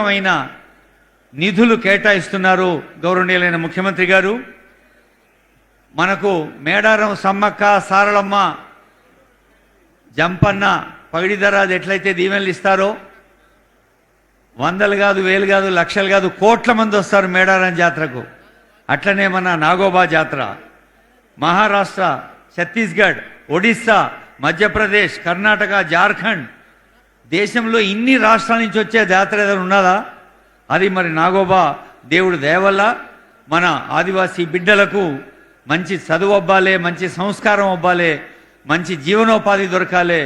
అయిన నిధులు కేటాయిస్తున్నారు గౌరవనీయులైన ముఖ్యమంత్రి గారు. మనకు మేడారం సమ్మక్క, సారళమ్మ, జంపన్న, పగిడిదరాజు ఎట్లయితే దీవెనలు ఇస్తారో వందలు కాదు, వేలు కాదు, లక్షలు కాదు, కోట్ల మంది వస్తారు మేడారం జాతరకు. అట్లనే మన నాగోబా జాతర మహారాష్ట్ర, ఛత్తీస్గఢ్, ఒడిస్సా, మధ్యప్రదేశ్, కర్ణాటక, జార్ఖండ్, దేశంలో ఇన్ని రాష్ట్రాల నుంచి వచ్చే జాతర ఏదైనా ఉన్నదా? అది మరి నాగోబా దేవుడు దయ వల్ల మన ఆదివాసీ బిడ్డలకు మంచి చదువు అవ్వాలి, మంచి సంస్కారం అవ్వాలి, మంచి జీవనోపాధి దొరకాలి,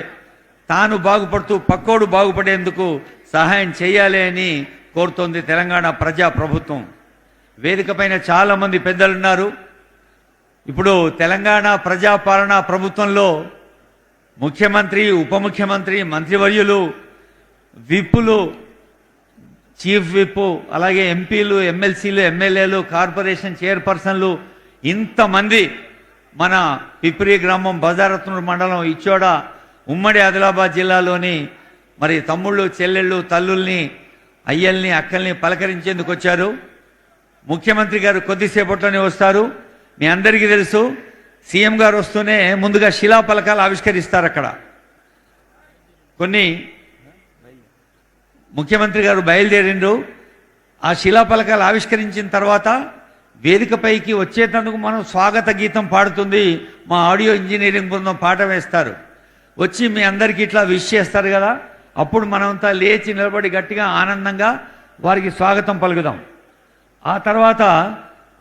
తాను బాగుపడుతూ పక్కోడు బాగుపడేందుకు సహాయం చేయాలి అని కోరుతోంది తెలంగాణ ప్రజా ప్రభుత్వం. వేదిక పైన చాలామంది పెద్దలున్నారు. ఇప్పుడు తెలంగాణ ప్రజాపాలన ప్రభుత్వంలో ముఖ్యమంత్రి, ఉప ముఖ్యమంత్రి, మంత్రివర్యులు, విప్పులు, చీఫ్ విప్, అలాగే ఎంపీలు, ఎమ్మెల్సీలు, ఎమ్మెల్యేలు, కార్పొరేషన్ చైర్పర్సన్లు, ఇంతమంది మన పిప్రి గ్రామం, బజారత్నూరు మండలం, ఇచ్చోడ, ఉమ్మడి ఆదిలాబాద్ జిల్లాలోని మరి తమ్ముళ్ళు, చెల్లెళ్ళు, తల్లుల్ని, అయ్యల్ని, అక్కల్ని పలకరించేందుకు వచ్చారు. ముఖ్యమంత్రి గారు కొద్దిసేపట్లోనే వస్తారు. మీ అందరికీ తెలుసు, సీఎం గారు వస్తూనే ముందుగా శిలాఫలకాలు ఆవిష్కరిస్తారు. అక్కడ కొన్ని ముఖ్యమంత్రి గారు బయలుదేరిండ్రు. ఆ శిలాఫలకాలు ఆవిష్కరించిన తర్వాత వేదికపైకి వచ్చేటందుకు మనం స్వాగత గీతం పాడుతుంది మా ఆడియో ఇంజనీరింగ్ బృందం, పాట వేస్తారు. వచ్చి మీ అందరికీ ఇట్లా విష్ చేస్తారు కదా, అప్పుడు మనంతా లేచి నిలబడి గట్టిగా ఆనందంగా వారికి స్వాగతం పలుకుదాం. ఆ తర్వాత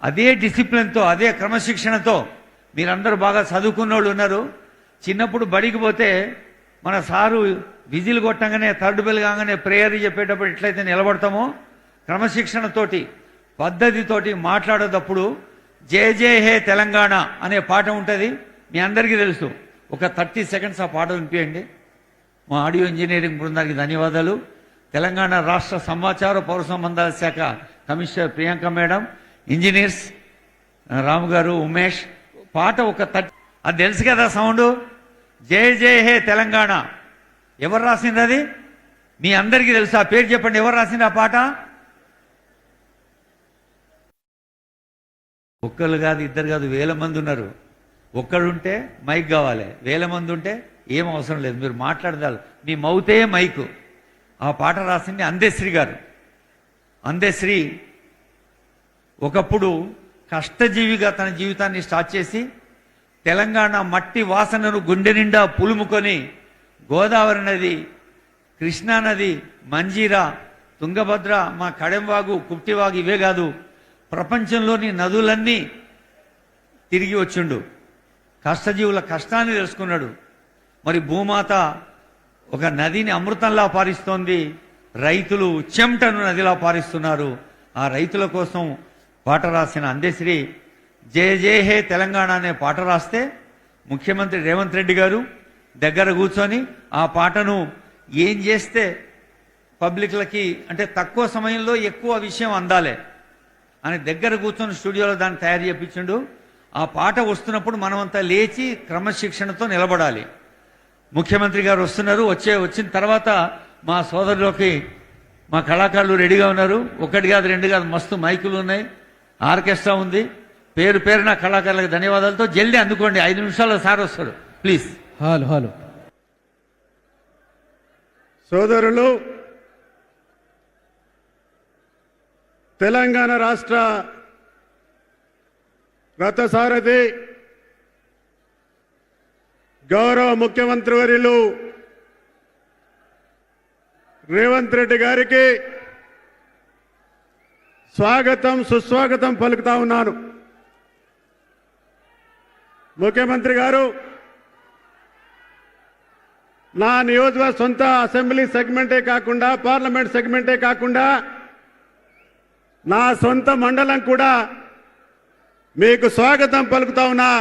అదే డిసిప్లిన్తో, అదే క్రమశిక్షణతో, మీరందరూ బాగా చదువుకున్న వాళ్ళు ఉన్నారు. చిన్నప్పుడు బడికి పోతే మన సారు విజిల్ కొట్టంగానే, థర్డ్ బెల్ కాగానే ప్రేయర్ చెప్పేటప్పుడు ఎట్లయితే నిలబడతామో, క్రమశిక్షణతోటి, పద్ధతితోటి మాట్లాడేటప్పుడు జయ జయ హే తెలంగాణ అనే పాట ఉంటుంది. మీ అందరికీ తెలుసు. ఒక 30 సెకండ్స్ ఆ పాట వినిపించండి. మా ఆడియో ఇంజనీరింగ్ బృందానికి ధన్యవాదాలు. తెలంగాణ రాష్ట్ర సమాచార పౌర సంబంధాల శాఖ కమిషనర్ ప్రియాంక మేడం, ఇంజనీర్స్ రాము గారు, ఉమేష్, పాట ఒక 30, అది తెలుసు కదా సౌండ్. జయ జయ హే తెలంగాణ ఎవరు రాసింది? అది మీ అందరికీ తెలుసు. ఆ పేరు చెప్పండి, ఎవరు రాసింది ఆ పాట? ఒక్కరు కాదు, ఇద్దరు కాదు, వేల మంది ఉన్నారు. ఒక్కడుంటే మైక్ కావాలి, వేల మంది ఉంటే ఏం అవసరం లేదు, మీరు మాట్లాడదాలు, మీ మౌతే మైకు. ఆ పాట రాసింది అందశ్రీ గారు. అందశ్రీ ఒకప్పుడు కష్టజీవిగా తన జీవితాన్ని స్టార్ట్ చేసి తెలంగాణ మట్టి వాసనను గుండె నిండా పులుముకొని గోదావరి నది, కృష్ణానది, మంజీరా, తుంగభద్ర, మా కడెంవాగు, కుప్టివాగు, ఇవే కాదు ప్రపంచంలోని నదులన్నీ తిరిగి వచ్చిండు. కష్టజీవుల కష్టాన్ని తెలుసుకున్నాడు. మరి భూమాత ఒక నదిని అమృతంలా పారిస్తోంది, రైతులు చెమటను నదిలా పారిస్తున్నారు. ఆ రైతుల కోసం పాట రాసిన అందశ్రీ జయ జయ హే తెలంగాణ అనే పాట రాస్తే ముఖ్యమంత్రి రేవంత్ రెడ్డి గారు దగ్గర కూర్చొని ఆ పాటను ఏం చేస్తే పబ్లిక్లకి, అంటే తక్కువ సమయంలో ఎక్కువ విషయం అందాలే అని దగ్గర కూర్చొని స్టూడియోలో దాన్ని తయారు చేయించిండు. ఆ పాట వస్తున్నప్పుడు మనమంతా లేచి క్రమశిక్షణతో నిలబడాలి. ముఖ్యమంత్రి గారు వస్తున్నారు. వచ్చిన తర్వాత మా సోదరులకి, మా కళాకారులు రెడీగా ఉన్నారు. ఒకటి కాదు, రెండు కాదు, మస్తు మైకులు ఉన్నాయి, ఆర్కెస్ట్రా ఉంది. పేరు పేరున కళాకారులకు ధన్యవాదాలతో జల్దీ అందుకోండి. 5 నిమిషాల్లో సార్ వస్తారు, ప్లీజ్. హలో సోదరులు, తెలంగాణ రాష్ట్ర రథసారథి గౌరవ ముఖ్యమంత్రి వర్యులు రేవంత్ రెడ్డి గారికి స్వాగతం, సుస్వాగతం పలుకుతా ఉన్నాను. ముఖ్యమంత్రి గారు, నా నియోజకవర్గ సొంత అసెంబ్లీ సెగ్మెంటే కాకుండా, పార్లమెంట్ సెగ్మెంటే కాకుండా, నా సొంత మండలం కూడా మీకు స్వాగతం పలుకుతా ఉన్నా.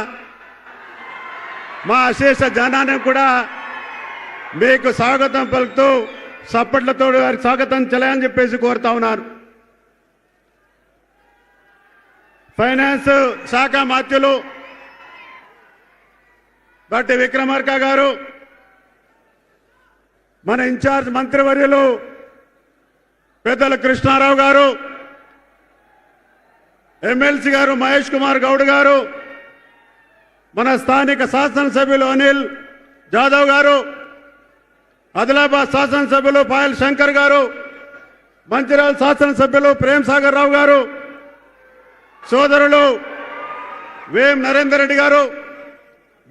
మా అశేష జనాన్ని కూడా మీకు స్వాగతం పలుకుతూ సప్పట్లతో వారికి స్వాగతం చెయ్యాలని చెప్పేసి కోరుతా ఉన్నారు. ఫైనాన్స్ శాఖ మంత్రులు బట్టి విక్రమార్క గారు, మన ఇన్ఛార్జ్ మంత్రివర్యులు పెద్దల కృష్ణారావు గారు, ఎమ్మెల్సీ గారు మహేష్ కుమార్ గౌడ్ గారు, మన స్థానిక శాసనసభ్యులు అనిల్ జాదవ్ గారు, ఆదిలాబాద్ శాసనసభ్యులు పాయల్ శంకర్ గారు, మంచిర్యాల శాసనసభ్యులు ప్రేమ్ సాగర్ రావు గారు, సోదరులు వేం నరేందర్ రెడ్డి గారు,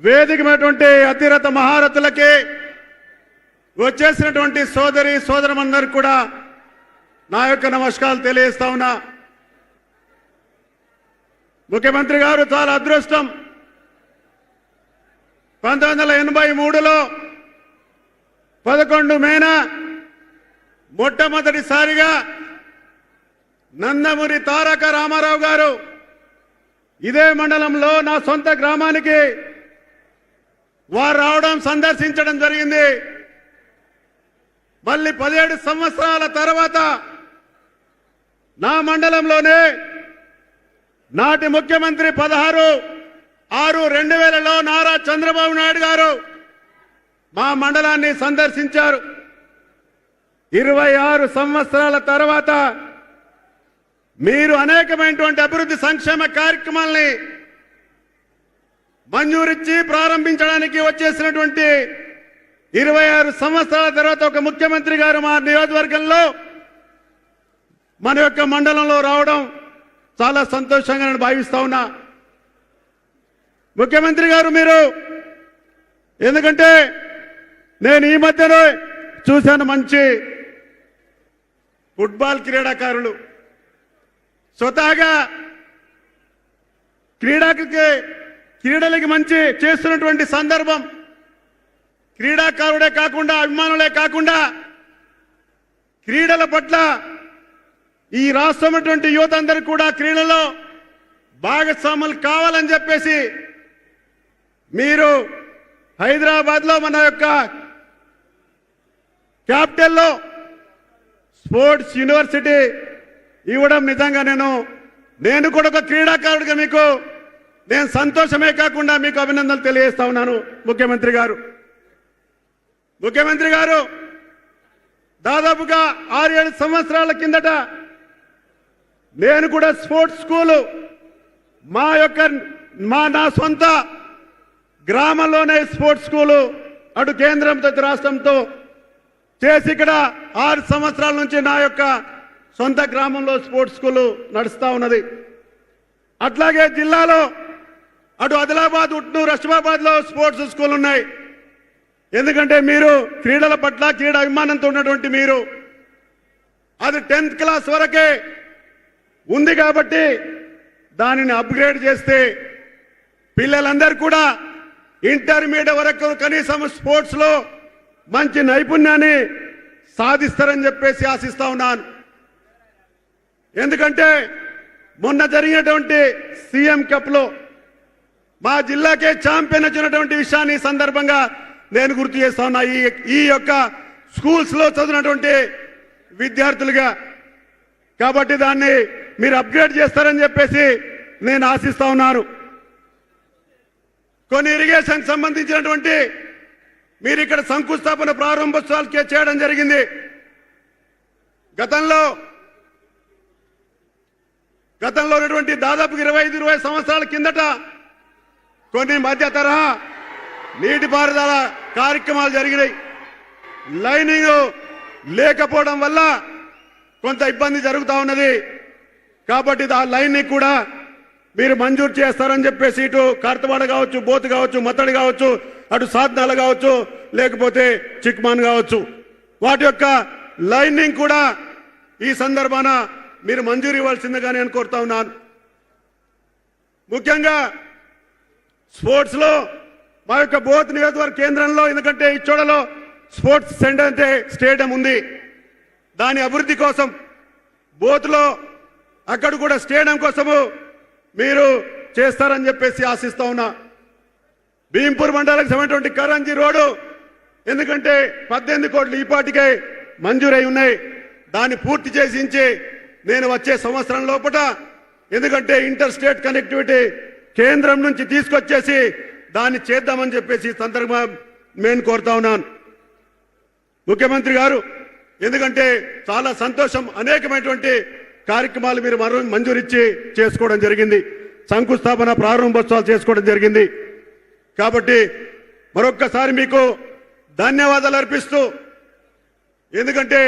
వేదికమైనటువంటి అతిరథ మహారథులకి వచ్చేసినటువంటి సోదరి సోదరులందరికీ కూడా నా యొక్క నమస్కారాలు తెలియజేస్తా ఉన్నా. ముఖ్యమంత్రి గారు చాలా అదృష్టం. 1983లో 11 మేన మొట్టమొదటిసారిగా నందమూరి తారక రామారావు గారు ఇదే మండలంలో నా సొంత గ్రామానికి వారు రావడం సందర్శించడం జరిగింది. మళ్ళీ 17 సంవత్సరాల తర్వాత నా మండలంలోనే నాటి ముఖ్యమంత్రి 16/6/2000లో నారా చంద్రబాబు నాయుడు గారు మా మండలాన్ని సందర్శించారు. 26 సంవత్సరాల తర్వాత మీరు అనేకమైనటువంటి అభివృద్ధి సంక్షేమ కార్యక్రమాల్ని మంజూరిచ్చి ప్రారంభించడానికి వచ్చేసినటువంటి 26 సంవత్సరాల తర్వాత ఒక ముఖ్యమంత్రి గారు మా నియోజకవర్గంలో మన యొక్క మండలంలో రావడం చాలా సంతోషంగా నేను భావిస్తా ఉన్నా. ముఖ్యమంత్రి గారు మీరు, ఎందుకంటే నేను ఈ మధ్యలో చూశాను, మంచి ఫుట్బాల్ క్రీడాకారులు స్వతహాగా క్రీడలకి మంచి చేస్తున్నటువంటి సందర్భం, క్రీడాకారుడే కాకుండా అభిమానులే కాకుండా క్రీడల పట్ల ఈ రాష్ట్రం యువత అందరూ కూడా క్రీడలో భాగస్వాములు కావాలని చెప్పేసి మీరు హైదరాబాద్లో మన యొక్క క్యాపిటల్లో స్పోర్ట్స్ యూనివర్సిటీ ఇవ్వడం నిజంగా నేను కూడా ఒక క్రీడాకారుడిగా మీకు నేను సంతోషమే కాకుండా మీకు అభినందనలు తెలియజేస్తా ఉన్నాను. ముఖ్యమంత్రి గారు దాదాపుగా 6-7 సంవత్సరాల కిందట నేను కూడా స్పోర్ట్స్ స్కూలు నా సొంత గ్రామంలోనే స్పోర్ట్స్ స్కూలు అటు కేంద్రంతో రాష్ట్రంతో చేసి ఇక్కడ 6 సంవత్సరాల నుంచి నా యొక్క సొంత గ్రామంలో స్పోర్ట్స్ స్కూలు నడుస్తూ ఉన్నది. అట్లాగే జిల్లాలో అటు ఆదిలాబాద్, ఉట్నూరు, అసిఫాబాద్లో స్పోర్ట్స్ స్కూల్ ఉన్నాయి. ఎందుకంటే మీరు క్రీడల పట్ల క్రీడా అభిమానంతో ఉన్నటువంటి మీరు అది 10th క్లాస్ వరకే ఉంది కాబట్టి దానిని అప్గ్రేడ్ చేస్తే పిల్లలందరూ కూడా ఇంటర్మీడియట్ వరకు కనీసం స్పోర్ట్స్ లో మంచి నైపుణ్యాన్ని సాధిస్తారని చెప్పేసి ఆశిస్తా ఉన్నాను. ఎందుకంటే మొన్న జరిగినటువంటి సీఎం కప్ లో మా జిల్లాకే ఛాంపియన్ వచ్చినటువంటి విషయాన్ని సందర్భంగా నేను గుర్తు చేస్తా ఉన్నా. ఈ యొక్క స్కూల్స్ లో చదివినటువంటి విద్యార్థులుగా, కాబట్టి దాన్ని మీరు అప్గ్రేడ్ చేస్తారని చెప్పేసి నేను ఆశిస్తా ఉన్నాను. కొన్ని ఇరిగేషన్ సంబంధించినటువంటి మీరు ఇక్కడ శంకుస్థాపన ప్రారంభోత్సవాలు చేయడం జరిగింది. గతంలో ఉన్నటువంటి దాదాపు 25-20 సంవత్సరాల కిందట కొన్ని మధ్య తరహా నీటిపారుదల కార్యక్రమాలు జరిగినాయి. లైనింగ్ లేకపోవడం వల్ల కొంత ఇబ్బంది జరుగుతూ ఉన్నది. కాబట్టి ఆ లైన్ ని కూడా మీరు మంజూరు చేస్తారని చెప్పేసి ఇటు కార్తవాడ కావచ్చు, బోత్ కావచ్చు, మత్తడి కావచ్చు, అటు సాధనాలు కావచ్చు, లేకపోతే చిక్మాన్ కావచ్చు, వాటి యొక్క లైనింగ్ కూడా ఈ సందర్భాన మీరు మంజూరు ఇవ్వాల్సిందిగా నేను కోరుతా ఉన్నాను. ముఖ్యంగా స్పోర్ట్స్ లో మా యొక్క బోత్ నియోజకవర్గ కేంద్రంలో, ఎందుకంటే ఇచ్చోడలో స్పోర్ట్స్ సెంటర్ అంటే స్టేడియం ఉంది, దాని అభివృద్ధి కోసం బోత్లో అక్కడ కూడా స్టేడియం కోసము మీరు చేస్తారని చెప్పేసి ఆశిస్తా ఉన్నా. భీంపూర్ మండలానికి సంబంధించినటువంటి కరంజీ రోడ్డు, ఎందుకంటే 18 కోట్లు ఈపాటికే మంజూరై ఉన్నాయి, దాన్ని పూర్తి చేసించి నేను వచ్చే సంవత్సరం లోపల, ఎందుకంటే ఇంటర్ స్టేట్ కనెక్టివిటీ కేంద్రం నుంచి తీసుకొచ్చేసి దాన్ని చేద్దామని చెప్పేసి సందర్భంగా నేను కోరుతా ఉన్నాను. ముఖ్యమంత్రి గారు ఎందుకంటే చాలా సంతోషం, అనేకమైనటువంటి కార్యక్రమాలు మీరు మంజూరిచ్చి చేసుకోవడం జరిగింది, శంకుస్థాపన ప్రారంభోత్సవాలు చేసుకోవడం జరిగింది. కాబట్టి మరొక్కసారి మీకు ధన్యవాదాలు అర్పిస్తూ, ఎందుకంటే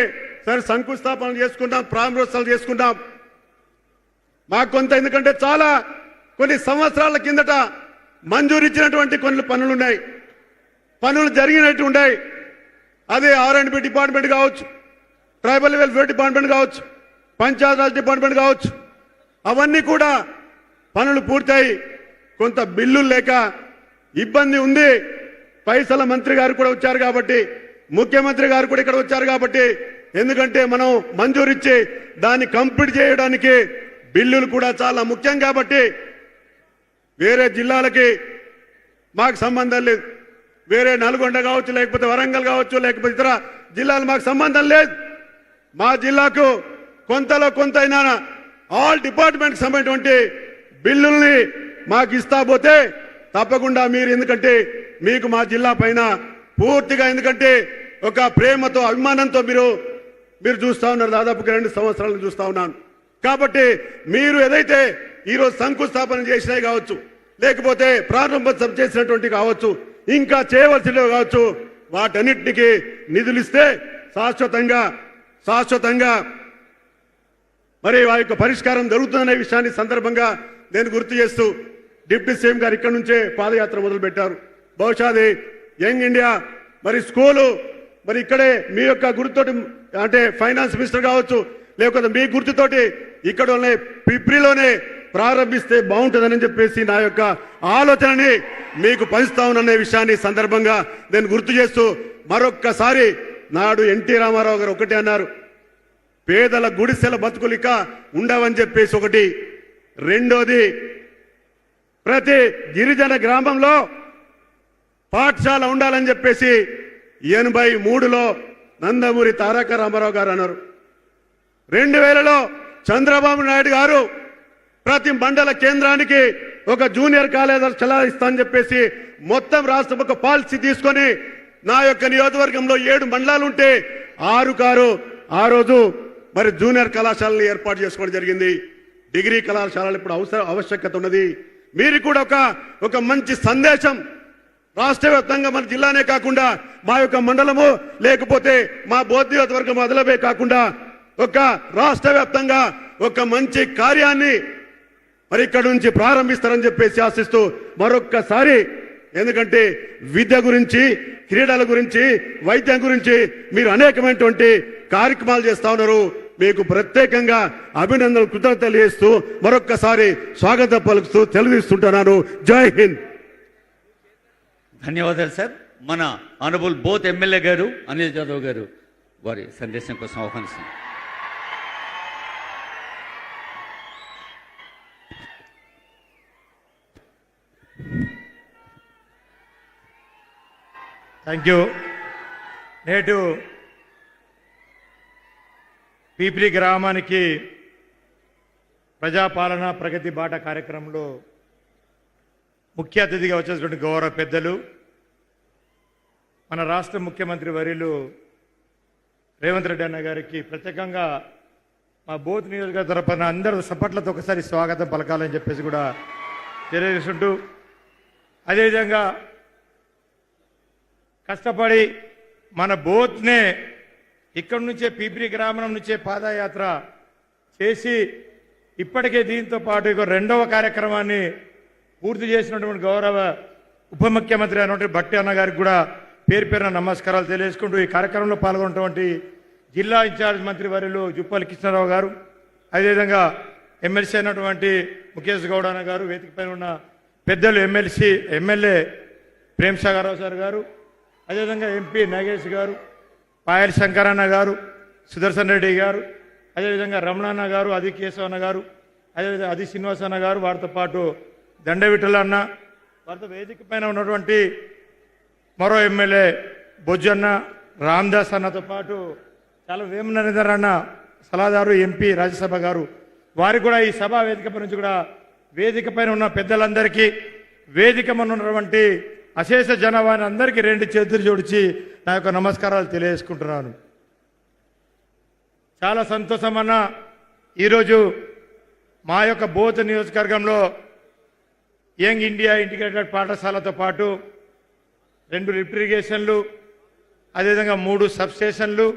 సరే శంకుస్థాపన చేసుకున్నాం, ప్రారంభోత్సవాలు చేసుకున్నాం, మాకు కొంత ఎందుకంటే చాలా కొన్ని సంవత్సరాల కిందట మంజూరిచ్చినటువంటి కొన్ని పనులు ఉన్నాయి, పనులు జరిగినట్టు ఉన్నాయి. అదే R&B డిపార్ట్మెంట్ కావచ్చు, ట్రైబల్ వెల్ఫేర్ డిపార్ట్మెంట్ కావచ్చు, పంచాయతీరాజ్ డిపార్ట్మెంట్ కావచ్చు, అవన్నీ కూడా పనులు పూర్తయి కొంత బిల్లులు లేక ఇబ్బంది ఉంది. పైసల మంత్రి గారు కూడా వచ్చారు కాబట్టి, ముఖ్యమంత్రి గారు కూడా ఇక్కడ వచ్చారు కాబట్టి, ఎందుకంటే మనం మంజూరిచ్చి దాన్ని కంప్లీట్ చేయడానికి బిల్లులు కూడా చాలా ముఖ్యం కాబట్టి వేరే జిల్లాలకి మాకు సంబంధం లేదు. వేరే నల్గొండ కావచ్చు, లేకపోతే వరంగల్ కావచ్చు, లేకపోతే ఇతర జిల్లాలు మాకు సంబంధం లేదు. మా జిల్లాకు కొంతలో కొంత అయినా ఆల్ డిపార్ట్మెంట్కి సంబంధించినటువంటి బిల్లుల్ని మాకు ఇస్తా పోతే తప్పకుండా మీరు, ఎందుకంటే మీకు మా జిల్లా పైన పూర్తిగా ఎందుకంటే ఒక ప్రేమతో అభిమానంతో మీరు చూస్తా ఉన్నారు. దాదాపుగా 2 సంవత్సరాలు చూస్తా ఉన్నాను. కాబట్టి మీరు ఏదైతే ఈరోజు శంకుస్థాపన చేసినవి కావచ్చు, లేకపోతే ప్రారంభోత్సవం చేసినటువంటి కావచ్చు, ఇంకా చేయవలసినవి కావచ్చు, వాటన్నిటికీ నిధులు ఇస్తే శాశ్వతంగా మరి ఆ యొక్క పరిష్కారం జరుగుతుందనే విషయాన్ని సందర్భంగా నేను గుర్తు చేస్తూ, డిప్యూటీ సీఎం గారు ఇక్కడ నుంచే పాదయాత్ర మొదలు పెట్టారు. బహుశా అది యంగ్ ఇండియా మరి స్కూలు మరి ఇక్కడే మీ యొక్క గుర్తుతోటి, అంటే ఫైనాన్స్ మినిస్టర్ కావచ్చు, లేకపోతే మీ గుర్తుతోటి ఇక్కడ పిప్రిలోనే ప్రారంభిస్తే బాగుంటుందని చెప్పేసి నా యొక్క ఆలోచనని మీకు పంచుతా ఉన్ననే విషయాన్ని సందర్భంగా నేను గుర్తు చేస్తూ, మరొక్కసారి నాడు ఎన్టీ రామారావు గారు ఒకటి అన్నారు, పేదల గుడిసెల బతుకులిక ఉండవని చెప్పేసి ఒకటి. రెండోది, ప్రతి గిరిజన గ్రామంలో పాఠశాల ఉండాలని చెప్పేసి 83లో నందమూరి తారక రామారావు గారు అన్నారు. 2000లో చంద్రబాబు నాయుడు గారు ప్రతి మండల కేంద్రానికి ఒక జూనియర్ కళాశాల ఇస్తానని చెప్పేసి మొత్తం రాష్ట్రం ఒక పాలసీ తీసుకొని నా యొక్క నియోజకవర్గంలో 7 మండలాలు ఉంటే 6 ఆ రోజు మరి జూనియర్ కళాశాలను ఏర్పాటు చేసుకోవడం జరిగింది. డిగ్రీ కళాశాలలు ఇప్పుడు ఆవశ్యకత ఉన్నది. మీరు కూడా ఒక మంచి సందేశం రాష్ట్ర వ్యాప్తంగా మన జిల్లానే కాకుండా మా యొక్క మండలము, లేకపోతే మా బోధ్ నియోజకవర్గం మొదలవే కాకుండా ఒక రాష్ట్ర వ్యాప్తంగా ఒక మంచి కార్యాన్ని మరి ఇక్కడ నుంచి ప్రారంభిస్తారని చెప్పేసి ఆశిస్తూ మరొక్కసారి, ఎందుకంటే విద్య గురించి, క్రీడల గురించి, వైద్యం గురించి మీరు అనేకమైనటువంటి కార్యక్రమాలు చేస్తా ఉన్నారు. మీకు ప్రత్యేకంగా అభినందనలు, కృతజ్ఞతలు చేస్తూ మరొక్కసారి స్వాగతం పలుకుతూ తెలియజేస్తుంటున్నాను. జై హింద్. ధన్యవాదాలు సార్. మన ఆనరబుల్ బోత్ ఎమ్మెల్యే గారు అనిల్ జాదవ్ గారు వారి సందేశం కోసం ఆహ్వానిస్తున్నారు. Thank you. నేటి పీపిలి గ్రామానికి ప్రజాపాలన ప్రగతి బాట కార్యక్రమంలో ముఖ్య అతిథిగా వచ్చేటువంటి గౌరవ పెద్దలు, మన రాష్ట్ర ముఖ్యమంత్రి వర్యులు రేవంత్ రెడ్డి అన్న గారికి ప్రత్యేకంగా మా బోత్ నియోజకవర్గ తరపున అందరూ సపట్లతో ఒకసారి స్వాగతం పలకాలని చెప్పేసి కూడా తెలియజేస్తుంటూ, అదేవిధంగా కష్టపడి మన బోత్నే ఇక్కడి నుంచే పీపిలి గ్రామం నుంచే పాదయాత్ర చేసి ఇప్పటికే దీంతో పాటు ఇక 2వ కార్యక్రమాన్ని పూర్తి చేసినటువంటి గౌరవ ఉప ముఖ్యమంత్రి అయినటువంటి భట్టి అన్న గారికి కూడా పేరున నమస్కారాలు తెలియజేసుకుంటూ, ఈ కార్యక్రమంలో పాల్గొన్నటువంటి జిల్లా ఇన్ఛార్జ్ మంత్రి వర్యులు జుప్పల్లి కృష్ణారావు గారు, అదేవిధంగా ఎమ్మెల్సీ అయినటువంటి ముఖేష్ గౌడ అన్న గారు, వేదిక పైన ఉన్న పెద్దలు ఎమ్మెల్యే ప్రేమ్ సాగర్రావు సార్ గారు, అదేవిధంగా ఎంపీ నాగేష్ గారు, పాయల్ శంకరన్న గారు, సుదర్శన్ రెడ్డి గారు, అదేవిధంగా రమణన్న గారు, అది కేశవన్న గారు, అదేవిధంగా అది శ్రీనివాసన్న గారు, వారితో పాటు దండవిఠలన్న, వారితో వేదిక పైన ఉన్నటువంటి మరో ఎమ్మెల్యే బొజ్జన్న, రామ్దాస్ అన్నతో పాటు చాలా వేమనరేందర్ అన్న సలహాదారు, ఎంపీ రాజ్యసభ గారు, వారికి కూడా ఈ సభా వేదిక పై నుంచి కూడా వేదిక పైన ఉన్న పెద్దలందరికీ, వేదిక మీద ఉన్నటువంటి అశేష జనవాణి అందరికీ 2 చేతులు జోడించి నా యొక్క నమస్కారాలు తెలియజేసుకుంటున్నాను. చాలా సంతోషం అన్న. ఈరోజు మా యొక్క బోధ నియోజకవర్గంలో యంగ్ ఇండియా ఇంటిగ్రేటెడ్ పాఠశాలతో పాటు 2 లిఫ్ట్ ఇరిగేషన్లు, అదేవిధంగా 3 సబ్ స్టేషన్లు,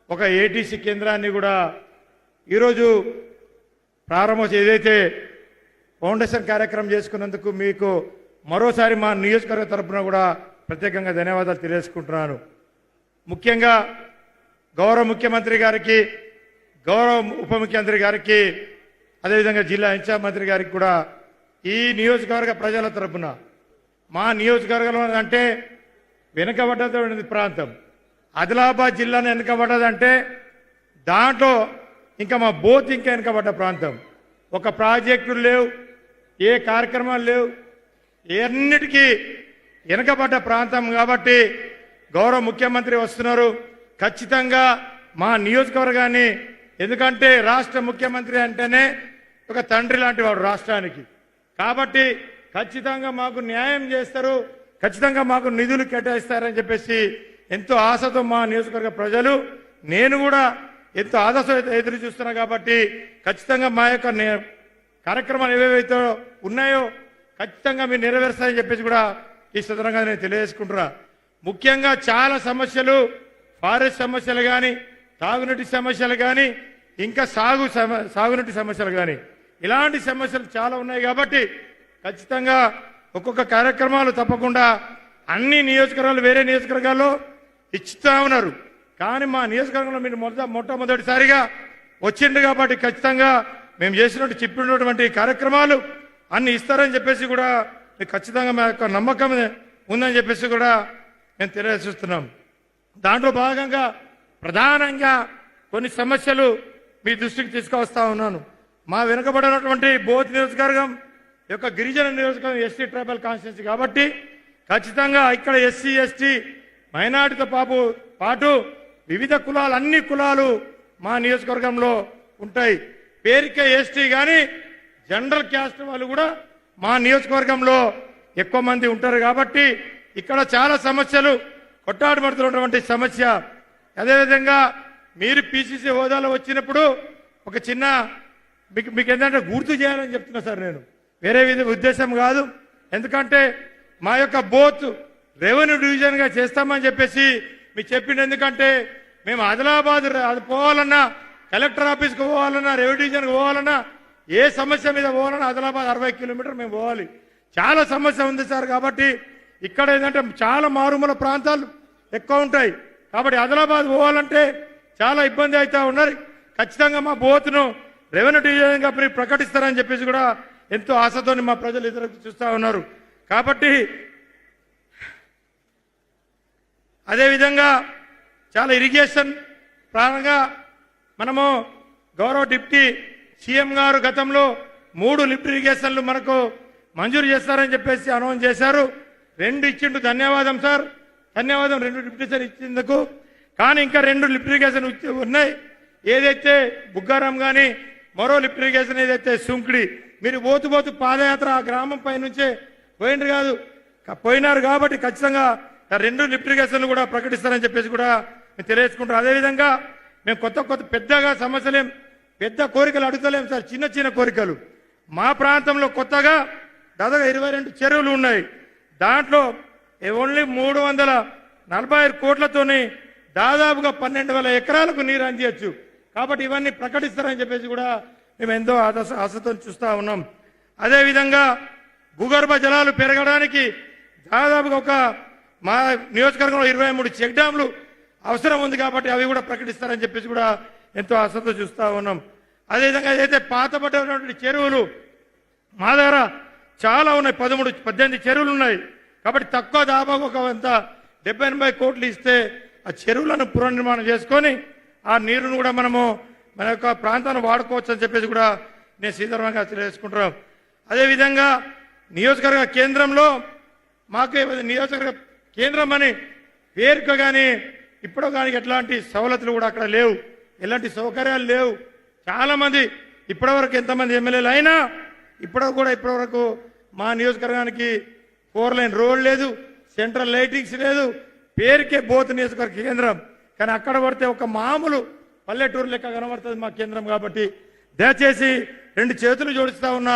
ఒక ఏటీసీ కేంద్రాన్ని కూడా ఈరోజు ప్రారంభం ఏదైతే ఫౌండేషన్ కార్యక్రమం చేసుకున్నందుకు మీకు మరోసారి మా నియోజకవర్గ తరఫున కూడా ప్రత్యేకంగా ధన్యవాదాలు తెలియజేసుకుంటున్నాను. ముఖ్యంగా గౌరవ ముఖ్యమంత్రి గారికి, గౌరవ ఉప ముఖ్యమంత్రి గారికి, అదేవిధంగా జిల్లా ఇన్ఛార్జ్ మంత్రి గారికి కూడా ఈ నియోజకవర్గ ప్రజల తరఫున, మా నియోజకవర్గంలో అంటే వెనుకబడ్డది ప్రాంతం, ఆదిలాబాద్ జిల్లాను వెనుకబడ్డదంటే దాంట్లో ఇంకా మా బోత్ ఇంకా వెనుకబడ్డ ప్రాంతం. ఒక ప్రాజెక్టులు లేవు, ఏ కార్యక్రమాలు లేవు, ఎన్నిటికీ వెనుకబడ్డ ప్రాంతం. కాబట్టి గౌరవ ముఖ్యమంత్రి వస్తున్నారు, ఖచ్చితంగా మా నియోజకవర్గాన్ని, ఎందుకంటే రాష్ట్ర ముఖ్యమంత్రి అంటేనే ఒక తండ్రి లాంటి వాడు రాష్ట్రానికి. కాబట్టి ఖచ్చితంగా మాకు న్యాయం చేస్తారు, ఖచ్చితంగా మాకు నిధులు కేటాయిస్తారని చెప్పేసి ఎంతో ఆశతో మా నియోజకవర్గ ప్రజలు, నేను కూడా ఎంతో ఆశతో ఎదురు చూస్తున్నా. కాబట్టి ఖచ్చితంగా మా యొక్క కార్యక్రమాలు ఏవేవైతే ఉన్నాయో ఖచ్చితంగా మీరు నెరవేరుస్తారని చెప్పేసి కూడా ఈ సందర్భంగా నేను తెలియజేసుకుంటున్నా. ముఖ్యంగా చాలా సమస్యలు, ఫారెస్ట్ సమస్యలు కానీ, తాగునీటి సమస్యలు కానీ, ఇంకా సాగునీటి సమస్యలు కానీ, ఇలాంటి సమస్యలు చాలా ఉన్నాయి. కాబట్టి ఖచ్చితంగా ఒక్కొక్క కార్యక్రమాలు తప్పకుండా అన్ని నియోజకవర్గాలు వేరే నియోజకవర్గాల్లో ఇచ్చుతా ఉన్నారు. కానీ మా నియోజకవర్గంలో మీరు మొట్టమొదటిసారిగా వచ్చిండ్రు కాబట్టి ఖచ్చితంగా మేము చేసినట్టు చెప్పినటువంటి కార్యక్రమాలు అన్ని ఇస్తారని చెప్పేసి కూడా ఖచ్చితంగా మా యొక్క నమ్మకం ఉందని చెప్పేసి కూడా మేము తెలియజేస్తున్నాం. దాంట్లో భాగంగా ప్రధానంగా కొన్ని సమస్యలు మీ దృష్టికి తీసుకువస్తా ఉన్నాను. మా వెనుకబడినటువంటి బోత్ నియోజకవర్గం యొక్క గిరిజన నియోజకవర్గం ఎస్టీ ట్రైబల్ కాన్స్టిట్యున్సీ కాబట్టి ఖచ్చితంగా ఇక్కడ ఎస్సీ ఎస్టీ మైనార్టీతో పాటు వివిధ కులాలు, అన్ని కులాలు మా నియోజకవర్గంలో ఉంటాయి. పేరుకే ఎస్టీ కానీ జనరల్ క్యాస్ట్ వాళ్ళు కూడా మా నియోజకవర్గంలో ఎక్కువ మంది ఉంటారు. కాబట్టి ఇక్కడ చాలా సమస్యలు కొట్టాడబడుతున్నటువంటి సమస్య. అదేవిధంగా మీరు పిసిసి హోదాలో వచ్చినప్పుడు ఒక చిన్న మీకు ఏంటంటే గుర్తు చేయాలని చెప్తున్నా సార్, నేను వేరే ఉద్దేశం కాదు. ఎందుకంటే మా యొక్క బోత్ రెవెన్యూ డివిజన్గా చేస్తామని చెప్పేసి మీకు చెప్పిండు. ఎందుకంటే మేము ఆదిలాబాద్ పోవాలన్నా, కలెక్టర్ ఆఫీస్కి పోవాలన్నా, రెవెన్యూ డివిజన్కి పోవాలన్నా, ఏ సమస్య మీద పోవాలన్నా ఆదిలాబాద్ 60 కిలోమీటర్లు మేము పోవాలి. చాలా సమస్య ఉంది సార్. కాబట్టి ఇక్కడ ఏంటంటే చాలా మారుమూల ప్రాంతాలు ఎక్కువ ఉంటాయి. కాబట్టి ఆదిలాబాద్ పోవాలంటే చాలా ఇబ్బంది అవుతా ఉన్నారు. ఖచ్చితంగా మా బోత్ను రెవెన్యూ డివిజన్గా ప్రకటిస్తారని చెప్పేసి కూడా ఎంతో ఆశతో మా ప్రజలు ఎదురు చూస్తూ ఉన్నారు. కాబట్టి అదేవిధంగా చాలా ఇరిగేషన్ ప్రారంభంగా మనము గౌరవ డిప్యూటీ సీఎం గారు గతంలో 3 లిఫ్ట్ ఇరిగేషన్లు మనకు మంజూరు చేస్తారని చెప్పేసి అనౌన్స్ చేశారు. 2 ఇచ్చిండు, ధన్యవాదం సార్, ధన్యవాదం 2 లిఫ్ట్ ఇరిగేషన్ ఇచ్చేందుకు. కానీ ఇంకా 2 లిఫ్ట్ ఇరిగేషన్ ఉన్నాయి. ఏదైతే బుగ్గారం కానీ మరో లిఫ్ట్ ఇరిగేషన్ ఏదైతే సుంకిడి, మీరు పోతూ పాదయాత్ర ఆ గ్రామం పై నుంచే పోయినారు. కాబట్టి ఖచ్చితంగా 2 లిఫ్ట్ ఇరిగేషన్లు కూడా ప్రకటిస్తారని చెప్పేసి కూడా మేము తెలియజేసుకుంటాం. అదేవిధంగా మేము కొత్త పెద్దగా సమస్యలేం, పెద్ద కోరికలు అడుగుతలేం సార్, చిన్న కోరికలు. మా ప్రాంతంలో కొత్తగా దాదాపు 22 చెరువులు ఉన్నాయి. దాంట్లో ఓన్లీ 345 కోట్లతోని దాదాపుగా 12,000 ఎకరాలకు నీరు అందించచ్చు. కాబట్టి ఇవన్నీ ప్రకటిస్తారని చెప్పేసి కూడా మేము ఎంతో ఆశతో చూస్తూ ఉన్నాం. అదేవిధంగా భూగర్భ జలాలు పెరగడానికి దాదాపుగా మా నియోజకవర్గంలో 23 చెక్ డ్యాంలు అవసరం ఉంది. కాబట్టి అవి కూడా ప్రకటిస్తారని చెప్పేసి కూడా ఎంతో ఆశతో చూస్తూ ఉన్నాం. అదేవిధంగా ఏదైతే పాతబడినటువంటి చెరువులు మా దగ్గర చాలా ఉన్నాయి, 18 చెరువులు ఉన్నాయి. కాబట్టి తక్కువ దాదాపు ఒక 70-80 కోట్లు ఇస్తే ఆ చెరువులను పునర్నిర్మాణం చేసుకొని ఆ నీరును కూడా మనము మన యొక్క ప్రాంతాన్ని వాడుకోవచ్చు అని చెప్పేసి కూడా నేను శ్రీధర్మంగా తెలియజేసుకుంటున్నాం. అదేవిధంగా నియోజకవర్గ కేంద్రంలో మాకు నియోజకవర్గ కేంద్రం అని పేరుకు కానీ ఇప్పుడు కానీ ఎట్లాంటి సవలతులు కూడా అక్కడ లేవు, ఎలాంటి సౌకర్యాలు లేవు. చాలామంది ఇప్పటివరకు ఎంతమంది ఎమ్మెల్యేలు అయినా ఇప్పటివరకు మా నియోజకవర్గానికి 4 లైన్ రోడ్ లేదు, సెంట్రల్ లైటింగ్స్ లేదు. పేరుకే బోత్ నియోజకవర్గ కేంద్రం, కానీ అక్కడ పడితే ఒక మామూలు పల్లెటూరు లెక్క కనబడుతుంది మా కేంద్రం. కాబట్టి దయచేసి 2 చేతులు జోడిస్తా ఉన్న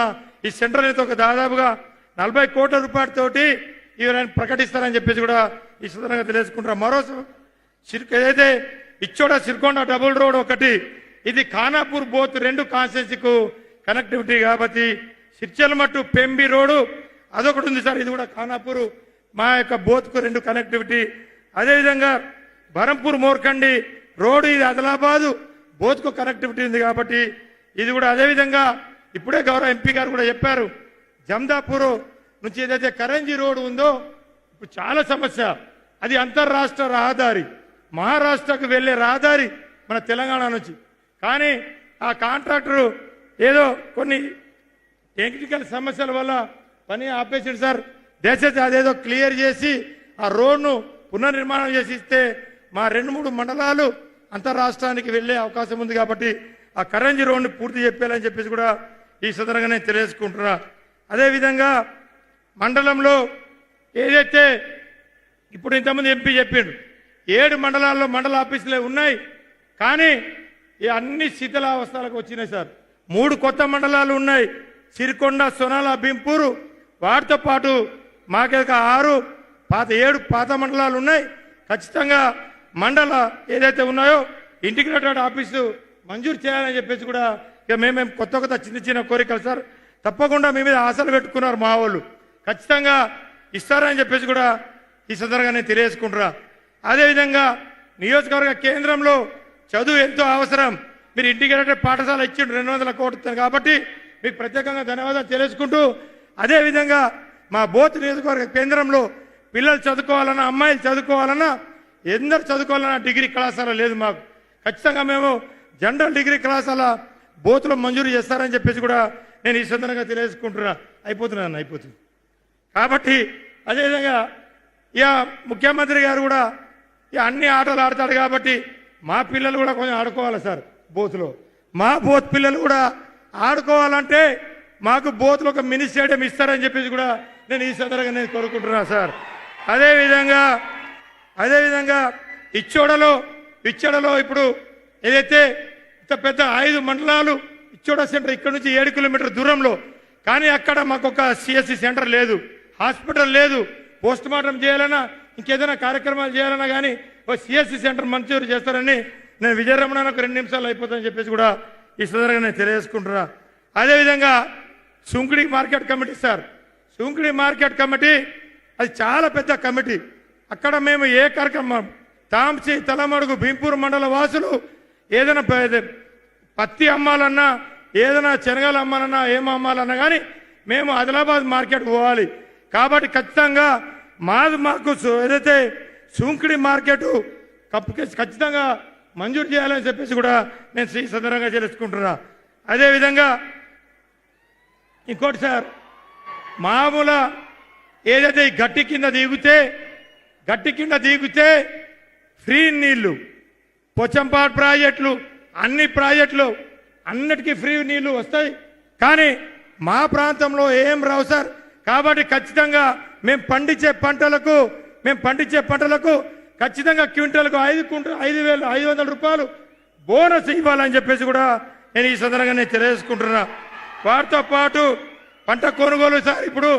ఈ సెంట్రల్ అయితే ఒక దాదాపుగా 40 కోట్ల రూపాయలతోటి ఇవన్నీ ప్రకటిస్తారని చెప్పేసి కూడా ఈ సందర్భంగా తెలియజేసుకుంటారు. మరో ఏదైతే ఇచ్చోడ సిరికొండ డబుల్ రోడ్ ఒకటి, ఇది ఖానాపూర్ బోత్ 2 కాన్స్టిట్యున్సీకు కనెక్టివిటీ. కాబట్టి సిర్చలమట్టు పెంబి రోడ్డు అదొకటి ఉంది సార్, ఇది కూడా ఖానాపూర్ మా యొక్క బోత్కు 2 కనెక్టివిటీ. అదేవిధంగా బరంపూర్ మోర్కండి రోడ్డు, ఇది ఆదిలాబాదు బోత్కు కనెక్టివిటీ ఉంది. కాబట్టి ఇది కూడా అదేవిధంగా ఇప్పుడే గౌరవ ఎంపీ గారు కూడా చెప్పారు, జమ్దాపూర్ నుంచి ఏదైతే కరంజీ రోడ్డు ఉందో ఇప్పుడు చాలా సమస్య. అది అంతర్రాష్ట్ర రహదారి, మహారాష్ట్రకు వెళ్ళే రహదారి మన తెలంగాణ నుంచి. కానీ ఆ కాంట్రాక్టరు ఏదో కొన్ని టెక్నికల్ సమస్యల వల్ల పని ఆపేసాడు సార్. దయచేసి అదేదో క్లియర్ చేసి ఆ రోడ్ను పునర్నిర్మాణం చేసి ఇస్తే మా 2-3 మండలాలు అంతర్రాష్ట్రానికి వెళ్ళే అవకాశం ఉంది. కాబట్టి ఆ కరంజీ రోడ్ని పూర్తి చెప్పాలని చెప్పేసి కూడా ఈ సందర్భంగా నేను తెలియజేసుకుంటున్నా. అదేవిధంగా మండలంలో ఏదైతే ఇప్పుడు ఇంతమంది ఎంపీ చెప్పిండు 7 మండలాల్లో మండల ఆఫీసులే ఉన్నాయి, కానీ ఈ అన్ని శిథిలావస్థలకు వచ్చినాయి సార్. 3 కొత్త మండలాలు ఉన్నాయి, సిరికొండ, సొనాల, భీంపూరు. వాటితో పాటు మాకేక 7 పాత మండలాలు ఉన్నాయి. ఖచ్చితంగా మండల ఏదైతే ఉన్నాయో ఇంటిగ్రేటెడ్ ఆఫీసు మంజూరు చేయాలని చెప్పేసి కూడా ఇక మేమేం కొత్త చిన్న కోరికలు సార్. తప్పకుండా మీ మీద ఆశలు పెట్టుకున్నారు మా వాళ్ళు, ఖచ్చితంగా ఇస్తారని చెప్పేసి కూడా ఈ సందర్భంగా నేను తెలియజేసుకుంటున్నా. అదేవిధంగా నియోజకవర్గ కేంద్రంలో చదువు ఎంతో అవసరం. మీరు ఇంటిగ్రేటెడ్ పాఠశాల ఇచ్చిండు 200 కోట్లు, కాబట్టి మీకు ప్రత్యేకంగా ధన్యవాదాలు తెలియజేసుకుంటూ, అదేవిధంగా మా బోత్ నియోజకవర్గ కేంద్రంలో పిల్లలు చదువుకోవాలన్నా, అమ్మాయిలు చదువుకోవాలన్నా, ఎందరు చదువుకోవాలన్నా డిగ్రీ కళాశాల లేదు మాకు. ఖచ్చితంగా మేము జనరల్ డిగ్రీ కళాశాల బోత్లో మంజూరు చేస్తారని చెప్పేసి కూడా నేను ఈ సందర్భంగా తెలియజేసుకుంటున్నా. అయిపోతుంది. కాబట్టి అదేవిధంగా ఇక ముఖ్యమంత్రి గారు కూడా ఇక అన్ని ఆటలు ఆడతాడు. కాబట్టి మా పిల్లలు కూడా కొంచెం ఆడుకోవాలి సార్ బోత్లో. మా బోత్ పిల్లలు కూడా ఆడుకోవాలంటే మాకు బోత్లో ఒక మినీ స్టేడియం ఇస్తారని చెప్పేసి కూడా నేను ఈ సందర్భంగా నేను కోరుకుంటున్నా సార్. అదేవిధంగా ఇచ్చోడలో ఇప్పుడు ఏదైతే ఇంత పెద్ద 5 మండలాలు, ఇచ్చోడ సెంటర్ ఇక్కడ నుంచి 7 కిలోమీటర్ల దూరంలో, కానీ అక్కడ మాకు ఒక సిఎస్సి సెంటర్ లేదు, హాస్పిటల్ లేదు. పోస్ట్ మార్టం చేయాలన్నా, ఇంకేదైనా కార్యక్రమాలు చేయాలన్నా కానీ ఒక సిఎస్సి సెంటర్ మంజూరు చేస్తారని నేను విజయరమణకు 2 నిమిషాలు అయిపోతుందని చెప్పేసి కూడా ఈ సందర్భంగా నేను తెలియజేసుకుంటున్నా. అదేవిధంగా Sunkidi market committee sir, Sunkidi market committee అది చాలా పెద్ద కమిటీ. అక్కడ మేము ఏ కార్యక్రమం తాంసి, తలమడుగు, భీంపూర్ మండల వాసులు ఏదైనా పత్తి అమ్మాలన్నా, ఏదైనా శనగలు అమ్మాలన్నా, ఏం అమ్మాలన్నా కానీ మేము ఆదిలాబాద్ మార్కెట్ పోవాలి. కాబట్టి ఖచ్చితంగా మాకు ఏదైతే సుంకిడి మార్కెట్ ఖచ్చితంగా మంజూరు చేయాలని చెప్పేసి కూడా నేను ఈ సందర్భంగా తెలుసుకుంటున్నా. అదేవిధంగా ఇంకోటి సార్, మామూలు ఏదైతే గట్టి కింద దిగితే ఫ్రీ నీళ్లు, పోచంపాడు ప్రాజెక్టులు, అన్ని ప్రాజెక్టులు అన్నిటికీ ఫ్రీ నీళ్లు వస్తాయి, కానీ మా ప్రాంతంలో ఏం రావు సార్. కాబట్టి ఖచ్చితంగా మేము పండించే పంటలకు ఖచ్చితంగా క్వింటల్కు 5,500 రూపాయలు బోనస్ ఇవ్వాలని చెప్పేసి కూడా నేను ఈ సందర్భంగా నేను తెలియజేసుకుంటున్నా. వాటితో పాటు పంట కొనుగోలు సార్, ఇప్పుడు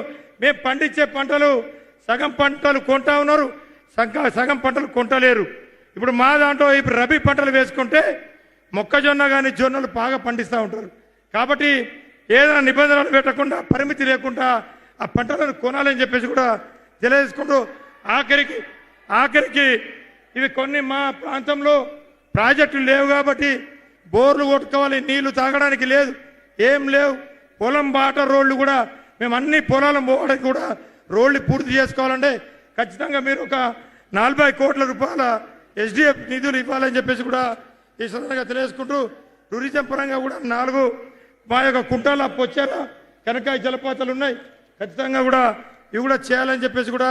మేము పండించే పంటలు సగం పంటలు కొంటా ఉన్నారు, సగం పంటలు కొంటలేరు. ఇప్పుడు మా దాంట్లో ఇప్పుడు రబీ పంటలు వేసుకుంటే మొక్కజొన్న కానీ జొన్నలు బాగా పండిస్తూ ఉంటారు. కాబట్టి ఏదైనా నిబంధనలు పెట్టకుండా, పరిమితి లేకుండా ఆ పంటలను కొనాలని చెప్పేసి కూడా తెలియజేసుకుంటూ, ఆఖరికి ఇవి కొన్ని మా ప్రాంతంలో ప్రాజెక్టులు లేవు కాబట్టి బోర్లు కొట్టుకోవాలి, నీళ్లు తాగడానికి లేదు, ఏం లేవు. పొలం బాట రోడ్లు కూడా మేము అన్ని పొలాలు పోవడానికి కూడా రోడ్లు పూర్తి చేసుకోవాలంటే ఖచ్చితంగా మీరు ఒక 40 కోట్ల రూపాయల SDF నిధులు ఇవ్వాలని చెప్పేసి కూడా ఈ సందర్భంగా తెలియజేసుకుంటూ, టూరిజం పరంగా కూడా 4 మా యొక్క కుంటాల, పొచ్చాల, కనకాయ జలపాతాలు ఉన్నాయి. ఖచ్చితంగా కూడా ఇవి కూడా చేయాలని చెప్పేసి కూడా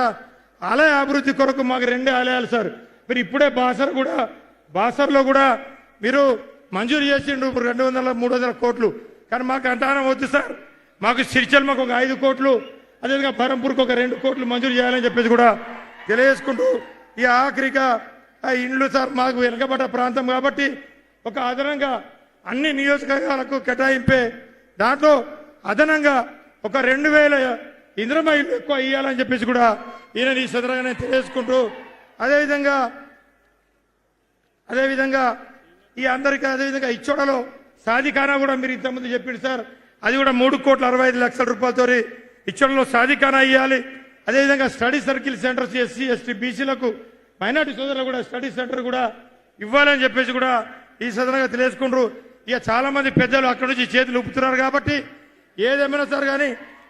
ఆలయ అభివృద్ధి కొరకు మాకు 2 ఆలయాలు సార్. మీరు ఇప్పుడే బాసర్లో కూడా మీరు మంజూరు చేసిండు 200-300 కోట్లు, కానీ మాకు అంటానం వద్దు సార్. మాకు సిరిచల్మకు ఒక 5 కోట్లు, అదేవిధంగా బరంపూర్కి ఒక 2 కోట్లు మంజూరు చేయాలని చెప్పేసి కూడా తెలియజేసుకుంటూ, ఈ ఆఖరిగా ఆ ఇండ్లు సార్ మాకు వెనుకబడ్డ ప్రాంతం కాబట్టి ఒక అదనంగా అన్ని నియోజకవర్గాలకు కేటాయింపే దాంట్లో అదనంగా ఒక 2000 ఇంద్రమ ఇల్లు ఎక్కువ ఇవ్వాలని చెప్పేసి కూడా ఈయన ఈ సందర్భంగా తెలియజేసుకుంటూ అదేవిధంగా ఈ అందరికీ అదేవిధంగా ఇచ్చోడలో సాధికానా కూడా మీరు ఇంతకుముందు చెప్పింది సార్, అది కూడా 3,65,00,000 రూపాయలతో ఇచ్చోడలో సాధికానా ఇవ్వాలి. అదేవిధంగా study circle centres SC ST బీసీలకు మైనార్టీ సోదరులకు కూడా స్టడీ సెంటర్ కూడా ఇవ్వాలని చెప్పేసి కూడా ఈ సందర్భంగా తెలియజేసుకుంటారు. ఇక చాలా మంది పెద్దలు అక్కడి నుంచి చేతులు ఊపుతున్నారు కాబట్టి ఏదేమైనా సార్ కానీ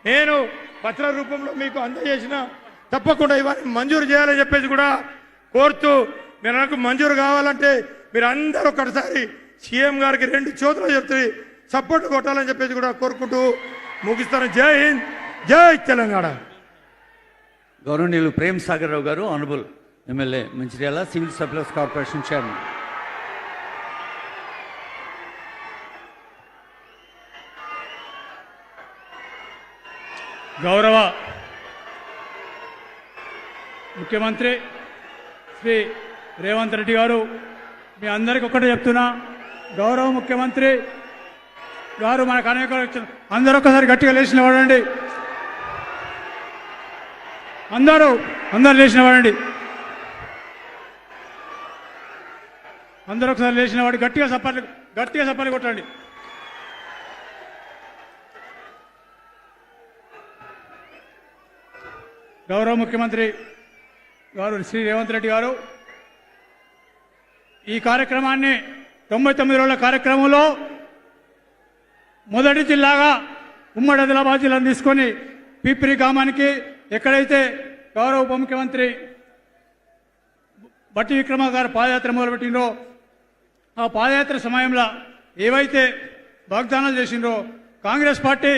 నేను పత్ర రూపంలో మీకు అందజేసిన తప్పకుండా ఇవన్నీ మంజూరు చేయాలని చెప్పేసి కూడా కోరుతూ, మీరు నాకు మంజూరు కావాలంటే మీరు అందరూ ఒకటిసారి సీఎం గారికి 2 చేతులు చెప్తే సపోర్ట్ కొట్టాలని చెప్పేసి కూడా కోరుకుంటూ ముగిస్తాను. జై హింద్, జై తెలంగాణ. గౌరవనీయులు ప్రేమ్ సాగర్ రావు గారు, honourable MLA Mancherial, civil supplies corporation chairman. గౌరవ ముఖ్యమంత్రి శ్రీ రేవంత్ రెడ్డి గారు, మీ అందరికీ ఒక్కటే చెప్తున్నా, గౌరవ ముఖ్యమంత్రి గారు మనకు అనేక అందరూ ఒకసారి గట్టిగా లేచిన వాడండి, అందరూ లేచిన వాడండి, అందరూ ఒకసారి లేచిన వాడు గట్టిగా సప్పట్లు కొట్టండి. గౌరవ ముఖ్యమంత్రి గారు శ్రీ రేవంత్ రెడ్డి గారు ఈ కార్యక్రమాన్ని 99 రోజుల కార్యక్రమంలో మొదటి జిల్లాగా ఉమ్మడి ఆదిలాబాద్ జిల్లాను తీసుకొని పీపిరి గ్రామానికి ఎక్కడైతే గౌరవ ఉప ముఖ్యమంత్రి బట్టి విక్రమ గారు పాదయాత్ర మొదలుపెట్టినరో ఆ పాదయాత్ర సమయంలో ఏవైతే వాగ్దానాలు చేసిండ్రో కాంగ్రెస్ పార్టీ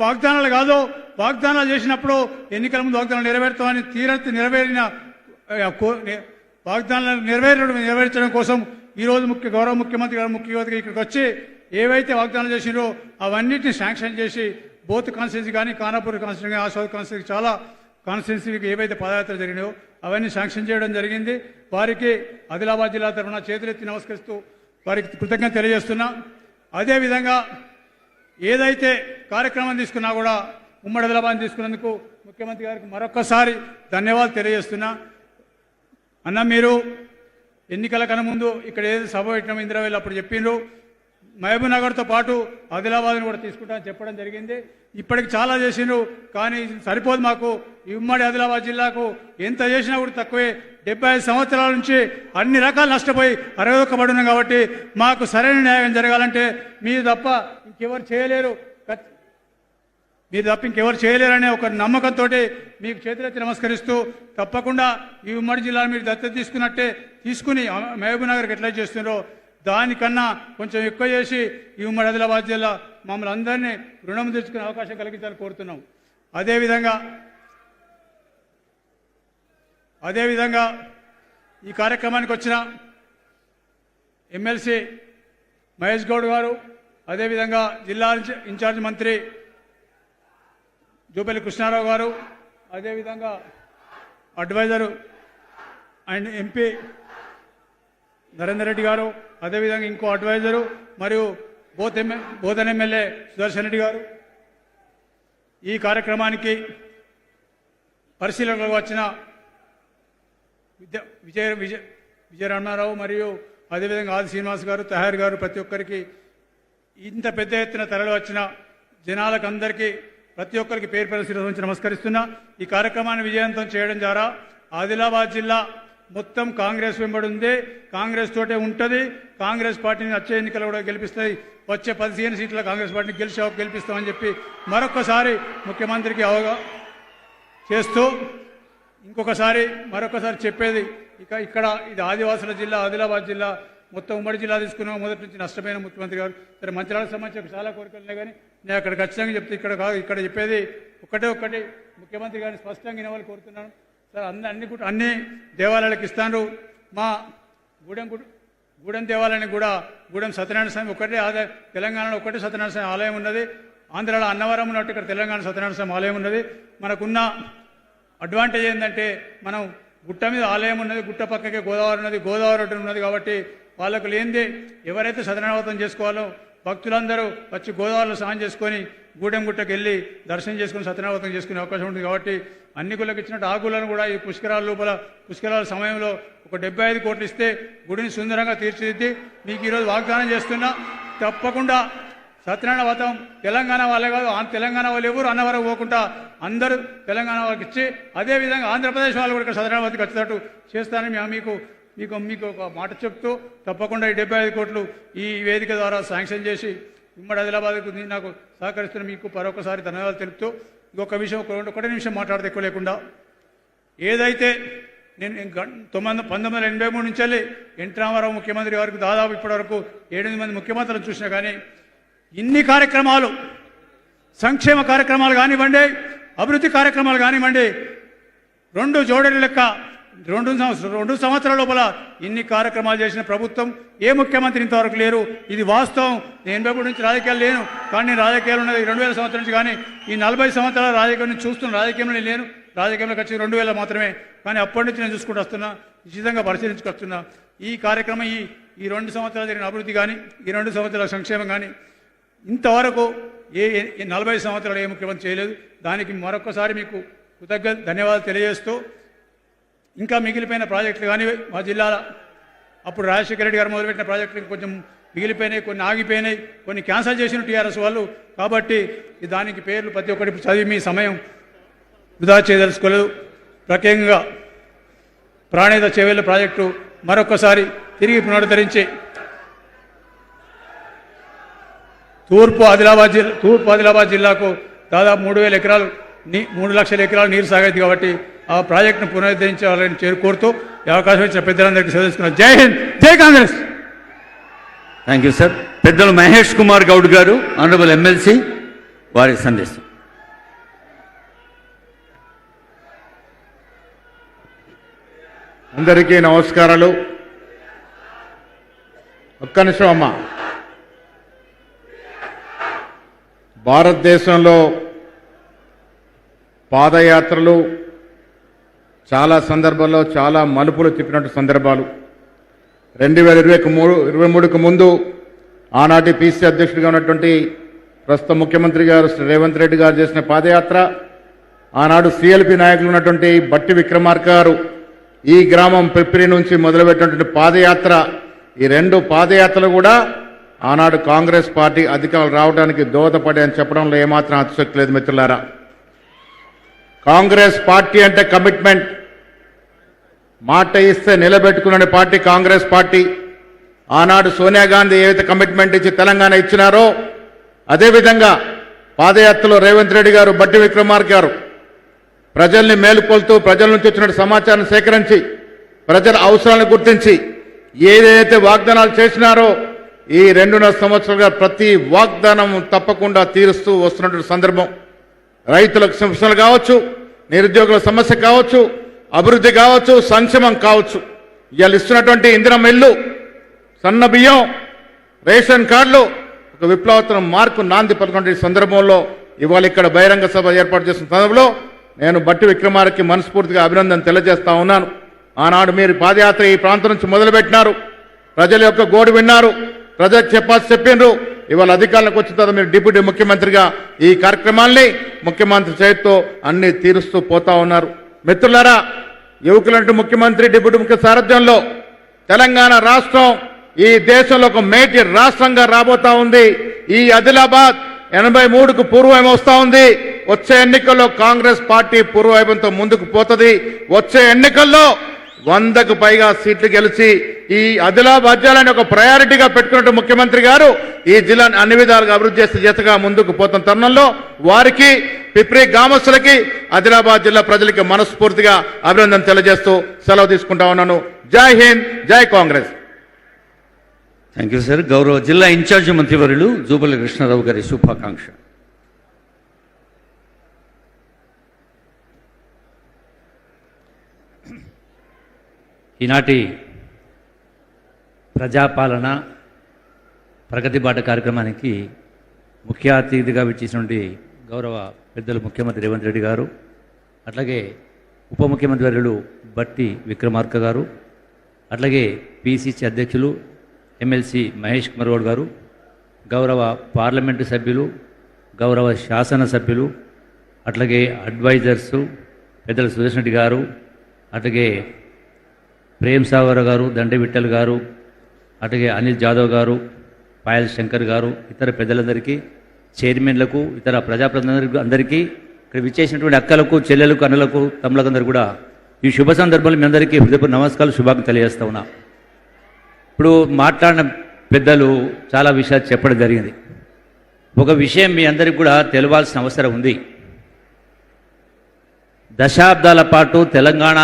వాగ్దానాలు కాదు, వాగ్దానాలు చేసినప్పుడు ఎన్నికల ముందు వాగ్దానాలు నెరవేరుతామని నెరవేరిన వాగ్దానాలను నెరవేర్చడం కోసం ఈరోజు గౌరవ ముఖ్యమంత్రి గారు ముఖ్య యువతగా ఇక్కడికి వచ్చి ఏవైతే వాగ్దానాలు చేసినో అవన్నిటిని శాంక్షన్ చేసి బోత్ కాన్స్టిట్యున్సీ కానీ ఖానాపూర్ కాన్స్టిట్యున్సీ కానీ ఆసాద్ కాన్స్టిట్యున్సీ చాలా కాన్స్టిట్యున్సీకి ఏవైతే పాదయాత్ర జరిగినాయో అవన్నీ శాంక్షన్ చేయడం జరిగింది. వారికి ఆదిలాబాద్ జిల్లా తరఫున చేతులెత్తి నమస్కరిస్తూ వారికి కృతజ్ఞత తెలియజేస్తున్నా. అదేవిధంగా ఏదైతే కార్యక్రమం తీసుకున్నా కూడా ఉమ్మడి ఆదిలాబాద్ తీసుకున్నందుకు ముఖ్యమంత్రి గారికి మరొక్కసారి ధన్యవాదాలు తెలియజేస్తున్నా. అన్న, మీరు ఎన్నికల కన్నా ముందు ఇక్కడ ఏదో సభ పెట్టినాం ఇందిరావేలు అప్పుడు చెప్పిండ్రు, మహబూబ్ నగర్తో పాటు ఆదిలాబాద్ని కూడా తీసుకుంటామని చెప్పడం జరిగింది. ఇప్పటికి చాలా చేసిండ్రు, కానీ సరిపోదు మాకు. ఈ ఉమ్మడి ఆదిలాబాద్ జిల్లాకు ఎంత చేసినా కూడా తక్కువే. 75 సంవత్సరాల నుంచి అన్ని రకాలు నష్టపోయి అరవొక్కబడున్నాం కాబట్టి మాకు సరైన న్యాయం జరగాలంటే మీరు తప్ప ఇంకెవరు చేయలేరనే ఒక నమ్మకంతో మీకు చేతులెత్తి నమస్కరిస్తూ తప్పకుండా ఈ ఉమ్మడి జిల్లాను మీరు దత్తత తీసుకుని మహబూబ్ నగర్కి ఎట్లా చేస్తున్నారో దానికన్నా కొంచెం ఎక్కువ చేసి ఈ ఉమ్మడి ఆదిలాబాద్ జిల్లా మమ్మల్ని అందరినీ రుణం తెచ్చుకునే అవకాశం కలిగించాలని కోరుతున్నాం. అదేవిధంగా ఈ కార్యక్రమానికి వచ్చిన ఎమ్మెల్సీ మహేష్ గౌడ్ గారు, అదేవిధంగా జిల్లా ఇన్ఛార్జ్ మంత్రి జూపల్లి కృష్ణారావు గారు, అదేవిధంగా adviser and MP Narender Reddy గారు, అదేవిధంగా ఇంకో అడ్వైజరు మరియు బోధన ఎమ్మెల్యే సుదర్శన్ రెడ్డి గారు, ఈ కార్యక్రమానికి పరిశీలనకు వచ్చిన విజయ రమణారావు మరియు అదేవిధంగా ఆది శ్రీనివాస్ గారు, తహార్ గారు, ప్రతి ఒక్కరికి ఇంత పెద్ద ఎత్తున తరలి వచ్చిన జనాలకు అందరికీ ప్రతి ఒక్కరికి పేరు పరిశీలించి నమస్కరిస్తున్నా. ఈ కార్యక్రమాన్ని విజయవంతం చేయడం ద్వారా ఆదిలాబాద్ జిల్లా మొత్తం కాంగ్రెస్ వెంబడి ఉంది, కాంగ్రెస్ తోటే ఉంటుంది. కాంగ్రెస్ పార్టీని వచ్చే ఎన్నికలు కూడా గెలిపిస్తాయి. వచ్చే 15 సీట్ల కాంగ్రెస్ పార్టీని గెలిపిస్తామని చెప్పి మరొకసారి ముఖ్యమంత్రికి చేస్తూ మరొకసారి చెప్పేది, ఇక్కడ ఇది ఆదివాసుల జిల్లా, ఆదిలాబాద్ జిల్లా మొత్తం ఉమ్మడి జిల్లా తీసుకున్నాం. మొదటి నుంచి నష్టమైన ముఖ్యమంత్రి గారు. సరే, మంచిర్యాలకు సంబంధించి చాలా కోరికలు ఉన్నాయి, కానీ నేను అక్కడ ఖచ్చితంగా చెప్తే ఇక్కడ చెప్పేది ఒక్కటి ముఖ్యమంత్రి గారిని స్పష్టంగా వినవాలని కోరుతున్నాను. సార్, అన్ని దేవాలయాలకు ఇస్తాను. మా గూడెం దేవాలయానికి కూడా గూడెం సత్యనారాయణ స్వామి ఒకటే తెలంగాణలో ఒకటే సత్యనారాయణ స్వామి ఆలయం ఉన్నది. ఆంధ్రాలో అన్నవరం ఉన్నట్టు ఇక్కడ తెలంగాణ సత్యనారాయణ స్వామి ఆలయం ఉన్నది. మనకున్న అడ్వాంటేజ్ ఏంటంటే మనం గుట్ట మీద ఆలయం ఉన్నది, గుట్ట పక్కకే గోదావరి ఉన్నది, గోదావరి ఉన్నది కాబట్టి వాళ్ళకు లేనిదే ఎవరైతే సత్యనారాయణ చేసుకోవాలో భక్తులందరూ వచ్చి గోదావరిలో స్నానం చేసుకొని గూడెం గుట్టకు వెళ్ళి దర్శనం చేసుకుని సత్యనారాయణ చేసుకునే అవకాశం ఉంటుంది. కాబట్టి అన్ని గుళ్ళకి ఇచ్చినట్టు ఆ గుళ్ళను కూడా ఈ పుష్కరాల లోపల పుష్కరాల సమయంలో ఒక 75 కోట్లు ఇస్తే గుడిని సుందరంగా తీర్చిదిద్ది మీకు ఈరోజు వాగ్దానం చేస్తున్నా. తప్పకుండా సత్యనారాయణ వ్రతం తెలంగాణ వాళ్ళే కాదు, తెలంగాణ వాళ్ళు ఎవరు అన్నవరకు పోకుండా అందరూ తెలంగాణ వాళ్ళకి ఇచ్చి అదేవిధంగా ఆంధ్రప్రదేశ్ వాళ్ళు కూడా ఇక్కడ సత్యనారాయణ వ్రతం వచ్చేటట్టు చేస్తానని మీకు మీకు మీకు ఒక మాట చెప్తూ తప్పకుండా ఈ 75 కోట్లు ఈ వేదిక ద్వారా శాంక్షన్ చేసి ఉమ్మడి ఆదిలాబాద్కు నాకు సహకరిస్తున్న మీకు మరొకసారి ధన్యవాదాలు తెలుపుతూ ఇంకొక విషయం ఒకటి నిమిషం మాట్లాడితే ఎక్కువ లేకుండా ఏదైతే నేను 1983 నుంచి వెళ్ళి ఎన్టీ రామారావు ముఖ్యమంత్రి గారికి దాదాపు ఇప్పటివరకు 8 మంది ముఖ్యమంత్రులను చూసినా కానీ ఇన్ని కార్యక్రమాలు సంక్షేమ కార్యక్రమాలు కానివ్వండి, అభివృద్ధి కార్యక్రమాలు కానివ్వండి, 2 జోడెల లెక్క 2 సంవత్సరాల లోపల ఇన్ని కార్యక్రమాలు చేసిన ప్రభుత్వం ఏ ముఖ్యమంత్రి ఇంతవరకు లేరు. ఇది వాస్తవం. నేను 83 నుంచి రాజకీయాలు లేను, కానీ నేను రాజకీయాలు ఉన్నది 2000 సంవత్సరం నుంచి. కానీ ఈ 40 సంవత్సరాల రాజకీయం నుంచి చూస్తున్న రాజకీయంలో నేను లేను. రాజకీయంలోకి వచ్చి 2000 మాత్రమే. కానీ అప్పటి నుంచి నేను చూసుకుంటూ వస్తున్నా, నిశ్చితంగా పరిశీలించుకొస్తున్నా. ఈ కార్యక్రమం ఈ 2 సంవత్సరాలు జరిగిన అభివృద్ధి కానీ, ఈ 2 సంవత్సరాల సంక్షేమం కానీ ఇంతవరకు 40 సంవత్సరాలు ఏ ముఖ్యమంత్రి చేయలేదు. దానికి మరొకసారి మీకు ధన్యవాదాలు తెలియజేస్తూ ఇంకా మిగిలిపోయిన ప్రాజెక్టులు కానీ మా జిల్లాలో అప్పుడు రాజశేఖర రెడ్డి గారు మొదలుపెట్టిన ప్రాజెక్టులు కొంచెం మిగిలిపోయినాయి, కొన్ని ఆగిపోయినాయి, కొన్ని క్యాన్సిల్ చేసిన టీఆర్ఎస్ వాళ్ళు. కాబట్టి దానికి పేర్లు ప్రతి ఒక్కటి చదివి మీ సమయం వృధా చేయదలుచుకోలేదు. ప్రత్యేకంగా ప్రాణేత చేవేళ్ల ప్రాజెక్టు మరొకసారి తిరిగి పునరుద్ధరించి తూర్పు ఆదిలాబాద్ జిల్లాకు దాదాపు 3,000 ఎకరాలు 3 లక్షల ఎకరాలు నీరు సాగైంది. కాబట్టి ఆ ప్రాజెక్టును పునరుద్ధరించాలని కోరుతూ ఈ అవకాశం ఇచ్చిన పెద్దలందరికీ సెలవు తీసుకున్నాను. జై హింద్, జై కాంగ్రెస్. Thank you sir. పెద్దలు మహేష్ కుమార్ గౌడ్ గారు, ఆనరబుల్ ఎమ్మెల్సీ, వారి సందేశం. అందరికీ నమస్కారాలు. ఒక్క నిమిషం అమ్మ. భారతదేశంలో పాదయాత్రలు చాలా సందర్భాల్లో చాలా మలుపులు తిప్పినట్టు సందర్భాలు. 2023కు ముందు ఆనాటి పీసీ అధ్యక్షుడిగా ఉన్నటువంటి ప్రస్తుత ముఖ్యమంత్రి గారు శ్రీ రేవంత్ రెడ్డి గారు చేసిన పాదయాత్ర, ఆనాడు సిఎల్పి నాయకులు ఉన్నటువంటి బట్టి విక్రమార్క గారు ఈ గ్రామం పిప్రి నుంచి మొదలుపెట్టినటువంటి పాదయాత్ర, ఈ 2 పాదయాత్రలు కూడా ఆనాడు కాంగ్రెస్ పార్టీ అధికారులు రావడానికి దోహదపడే అని చెప్పడంలో ఏమాత్రం అతిశక్తి లేదు మిత్రులారా. కాంగ్రెస్ పార్టీ అంటే కమిట్మెంట్, మాట ఇస్తే నిలబెట్టుకునే పార్టీ కాంగ్రెస్ పార్టీ. ఆనాడు సోనియా గాంధీ ఏవైతే కమిట్మెంట్ ఇచ్చి తెలంగాణ ఇచ్చినారో అదేవిధంగా పాదయాత్రలో రేవంత్ రెడ్డి గారు, బట్టి విక్రమార్క గారు ప్రజల్ని మేలుకొల్తూ ప్రజల నుంచి వచ్చిన సమాచారం సేకరించి ప్రజల అవసరాలను గుర్తించి ఏదైతే వాగ్దానాలు చేసినారో ఈ 2.5 సంవత్సరాలుగా ప్రతి వాగ్దానం తప్పకుండా తీరుస్తూ వస్తున్నటువంటి సందర్భం. రైతులకు సమస్యలు కావచ్చు, నిరుద్యోగుల సమస్య కావచ్చు, అభివృద్ధి కావచ్చు, సంక్షేమం కావచ్చు, ఇవాళ ఇస్తున్నటువంటి ఇందిరమ్మ ఇల్లు, సన్న బియ్యం, రేషన్ కార్డులు ఒక విప్లవాత్మక మార్పు నాంది పలుకున్న సందర్భంలో ఇవాళ ఇక్కడ బహిరంగ సభ ఏర్పాటు చేసిన సందర్భంలో నేను బట్టి విక్రమార్కకి మనస్ఫూర్తిగా అభినందన తెలియజేస్తా ఉన్నాను. ఆనాడు మీరు పాదయాత్ర ఈ ప్రాంతం నుంచి మొదలుపెట్టినారు, ప్రజల యొక్క గోడు విన్నారు, ప్రజలకు చెప్పినారు. ఇవాళ అధికారులకు వచ్చిన తర్వాత మీరు డిప్యూటీ ముఖ్యమంత్రిగా ఈ కార్యక్రమాల్ని ముఖ్యమంత్రి చేతితో అన్ని తీరుస్తూ పోతా ఉన్నారు. మిత్రులారా, యువకులంటూ ముఖ్యమంత్రి డిప్యూటీ ముఖ్య సారథ్యంలో తెలంగాణ రాష్ట్రం ఈ దేశంలో ఒక మేటి రాష్ట్రంగా రాబోతా ఉంది. ఈ ఆదిలాబాద్ 83కు పూర్వం వస్తా ఉంది. వచ్చే ఎన్నికల్లో కాంగ్రెస్ పార్టీ పూర్వవైభవంతో ముందుకు పోతుంది. వచ్చే ఎన్నికల్లో 100కు పైగా సీట్లు గెలిచి ఈ ఆదిలాబాద్ జిల్లాని ఒక ప్రయారిటీగా పెట్టుకున్నట్టు ముఖ్యమంత్రి గారు ఈ జిల్లాని అన్ని విధాలుగా అభివృద్ధి చేసే జతగా ముందుకు పోతున్న తరుణంలో వారికి, పిప్రి గ్రామస్తులకి, ఆదిలాబాద్ జిల్లా ప్రజలకి మనస్ఫూర్తిగా అభినందన తెలియజేస్తూ సెలవు తీసుకుంటా ఉన్నాను. జై హింద్, జై కాంగ్రెస్. Thank you sir. గౌరవ జిల్లా ఇన్ఛార్జి మంత్రివర్యులు జూపల్లి కృష్ణారావు గారి శుభాకాంక్ష. ఈనాటి ప్రజాపాలన ప్రగతి బాట కార్యక్రమానికి ముఖ్య అతిథిగా విచ్చేసినటువంటి గౌరవ పెద్దలు ముఖ్యమంత్రి రేవంత్ రెడ్డి గారు, అట్లాగే ఉప ముఖ్యమంత్రి వర్యులు బట్టి విక్రమార్క గారు, అట్లాగే పిసిసి అధ్యక్షులు ఎమ్మెల్సీ మహేష్ కుమార్ గౌడ్ గారు, గౌరవ పార్లమెంటు సభ్యులు, గౌరవ శాసన సభ్యులు, అట్లాగే అడ్వైజర్సు పెద్దల సురేష్ రెడ్డి గారు, అట్లాగే ప్రేమ్ సాగర్ గారు, దండ విఠల్ గారు, అట్లాగే అనిల్ జాదవ్ గారు, పాయల్ శంకర్ గారు, ఇతర పెద్దలందరికీ, చైర్మన్లకు, ఇతర ప్రజాప్రతినిధులకు అందరికీ, ఇక్కడ విచ్చేసినటువంటి అక్కలకు, చెల్లెలకు, అన్నలకు, తమ్ములకు అందరూ కూడా ఈ శుభ సందర్భంలో మీ అందరికీ హృదయపూర్వక నమస్కారాలు, శుభాకాంక్షలు తెలియజేస్తా ఉన్నా. ఇప్పుడు మాట్లాడిన పెద్దలు చాలా విషయాలు చెప్పడం జరిగింది. ఒక విషయం మీ అందరికీ కూడా తెలవాల్సిన అవసరం ఉంది. దశాబ్దాల పాటు తెలంగాణ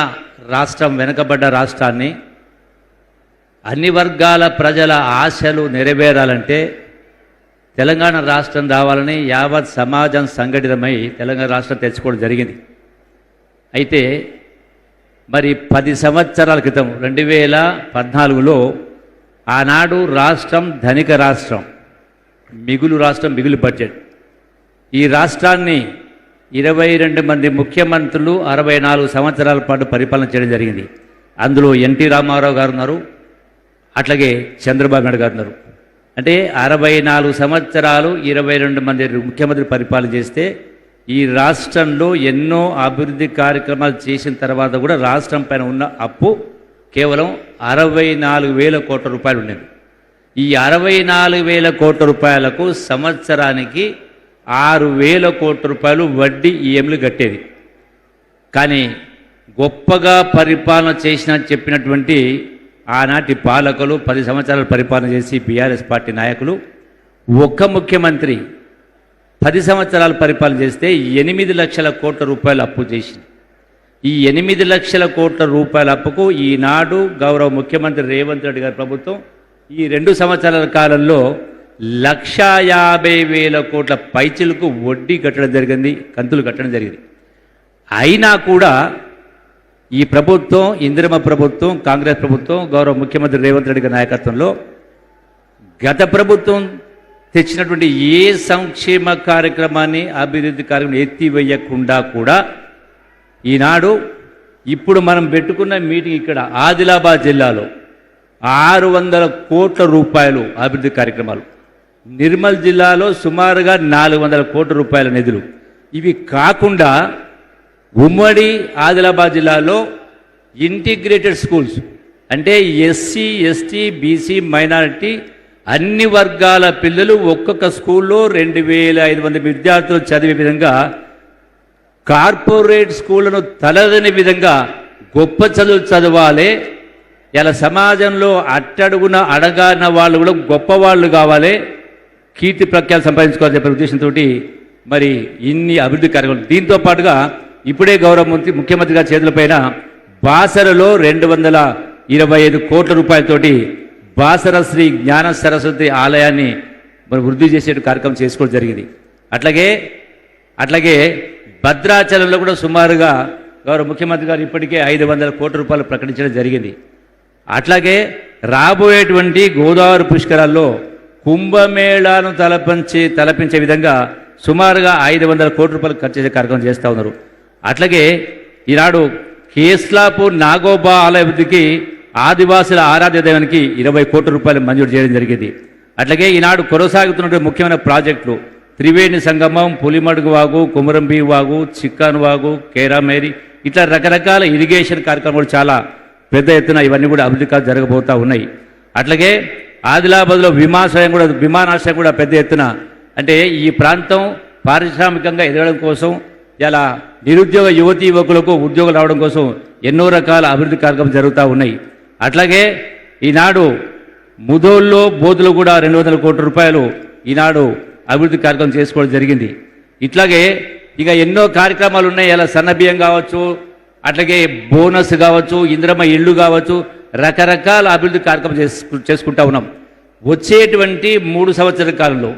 రాష్ట్రం వెనుకబడ్డ రాష్ట్రాన్ని అన్ని వర్గాల ప్రజల ఆశలు నెరవేరాలంటే తెలంగాణ రాష్ట్రం రావాలని యావత్ సమాజం సంఘటితమై తెలంగాణ రాష్ట్రం తెచ్చుకోవడం జరిగింది. అయితే మరి 10 సంవత్సరాల క్రితం 2014లో ఆనాడు రాష్ట్రం ధనిక రాష్ట్రం, మిగులు రాష్ట్రం, మిగులు బడ్జెట్. ఈ రాష్ట్రాన్ని 22 మంది ముఖ్యమంత్రులు 64 సంవత్సరాల పాటు పరిపాలన చేయడం జరిగింది. అందులో ఎన్టీ రామారావు గారు ఉన్నారు, అట్లాగే చంద్రబాబు నాయుడు గారు ఉన్నారు. అంటే 64 సంవత్సరాలు 22 మంది ముఖ్యమంత్రులు పరిపాలన చేస్తే ఈ రాష్ట్రంలో ఎన్నో అభివృద్ధి కార్యక్రమాలు చేసిన తర్వాత కూడా రాష్ట్రం పైన ఉన్న అప్పు కేవలం 64,000 కోట్ల రూపాయలు ఉండేది. ఈ 64,000 కోట్ల రూపాయలకు సంవత్సరానికి 6,000 కోట్ల రూపాయలు వడ్డీ ఈఎంలు కట్టేది. కానీ గొప్పగా పరిపాలన చేసిన చెప్పినటువంటి ఆనాటి పాలకులు 10 సంవత్సరాలు పరిపాలన చేసి బీఆర్ఎస్ పార్టీ నాయకులు ఒక్క ముఖ్యమంత్రి 10 సంవత్సరాలు పరిపాలన చేస్తే 8 లక్షల కోట్ల రూపాయలు అప్పు చేసింది. ఈ 8 లక్షల కోట్ల రూపాయల అప్పుకు ఈనాడు గౌరవ ముఖ్యమంత్రి రేవంత్ రెడ్డి గారి ప్రభుత్వం ఈ 2 సంవత్సరాల కాలంలో 1,50,000 కోట్ల పైచిలకు వడ్డీ కట్టడం జరిగింది, కంతులు కట్టడం జరిగింది. అయినా కూడా ఈ ప్రభుత్వం, ఇందిరమ్మ ప్రభుత్వం, కాంగ్రెస్ ప్రభుత్వం, గౌరవ ముఖ్యమంత్రి రేవంత్ రెడ్డి గారి నాయకత్వంలో గత ప్రభుత్వం తెచ్చినటువంటి ఏ సంక్షేమ కార్యక్రమాన్ని, అభివృద్ధి కార్యక్రమం ఎత్తివేయకుండా కూడా ఈనాడు ఇప్పుడు మనం పెట్టుకున్న మీటింగ్ ఇక్కడ ఆదిలాబాద్ జిల్లాలో 600 కోట్ల రూపాయలు అభివృద్ధి కార్యక్రమాలు, నిర్మల్ జిల్లాలో సుమారుగా 400 కోట్ల రూపాయల నిధులు. ఇవి కాకుండా ఉమ్మడి ఆదిలాబాద్ జిల్లాలో ఇంటిగ్రేటెడ్ స్కూల్స్ అంటే ఎస్సీ, ఎస్టీ, బీసీ, మైనారిటీ అన్ని వర్గాల పిల్లలు ఒక్కొక్క స్కూల్లో 2,500 విద్యార్థులు చదివే విధంగా, కార్పొరేట్ స్కూళ్లను తలదని విధంగా గొప్ప చదువులు చదవాలి. ఇలా సమాజంలో అట్టడుగున అడగాన వాళ్ళు కూడా గొప్పవాళ్ళు కావాలి, కీర్తి ప్రఖ్యాలు సంపాదించుకోవాలని చెప్పే ఉద్దేశంతో మరి ఇన్ని అభివృద్ధి కార్యక్రమాలు. దీంతో పాటుగా ఇప్పుడే గౌరవ ముఖ్యమంత్రి గారి చేతులపైన బాసరలో 225 కోట్ల రూపాయలతోటి బాసర శ్రీ జ్ఞాన సరస్వతి ఆలయాన్ని మరి వృద్ధి చేసే కార్యక్రమం చేసుకోవడం జరిగింది. అట్లాగే భద్రాచలంలో కూడా సుమారుగా గౌరవ ముఖ్యమంత్రి గారు ఇప్పటికే 500 కోట్ల రూపాయలు ప్రకటించడం జరిగింది. అట్లాగే రాబోయేటువంటి గోదావరి పుష్కరాల్లో కుంభమేళాను తలపించే విధంగా సుమారుగా 500 కోట్ల రూపాయలు ఖర్చు చేసే కార్యక్రమం చేస్తూ ఉన్నారు. అట్లాగే ఈనాడు కేస్లాపూర్ నాగోబా ఆలయ అభివృద్ధికి ఆదివాసుల ఆరాధ్య దైవానికి 20 కోట్ల రూపాయలు మంజూరు చేయడం జరిగింది. అట్లాగే ఈనాడు కొనసాగుతున్నటువంటి ముఖ్యమైన ప్రాజెక్టులు త్రివేణి సంగమం, పులిమడుగు వాగు, కుమరంబీ వాగు, చిక్కాన్ వాగు, కేరామేరి, ఇట్లా రకరకాల ఇరిగేషన్ కార్యక్రమాలు చాలా పెద్ద ఎత్తున ఇవన్నీ కూడా అభివృద్ధి జరగబోతూ ఉన్నాయి. అట్లాగే ఆదిలాబాద్లో విమానాశ్రయం కూడా పెద్ద ఎత్తున, అంటే ఈ ప్రాంతం పారిశ్రామికంగా ఎదగడం కోసం, ఇలా నిరుద్యోగ యువతీ యువకులకు ఉద్యోగాలు రావడం కోసం ఎన్నో రకాల అభివృద్ధి కార్యక్రమాలు జరుగుతూ ఉన్నాయి. అట్లాగే ఈనాడు ముదోల్లో, బోధులో కూడా 200 కోట్ల రూపాయలు ఈనాడు అభివృద్ధి కార్యక్రమం చేసుకోవడం జరిగింది. ఇట్లాగే ఇక ఎన్నో కార్యక్రమాలు ఉన్నాయి. ఇలా సన్నబియ్యం కావచ్చు, అట్లాగే బోనస్ కావచ్చు, ఇందిరమ్మ ఇళ్ళు కావచ్చు, రకరకాల అభివృద్ధి కార్యక్రమం చేసుకుంటా ఉన్నాం. వచ్చేటువంటి 3 సంవత్సరాల కాలంలో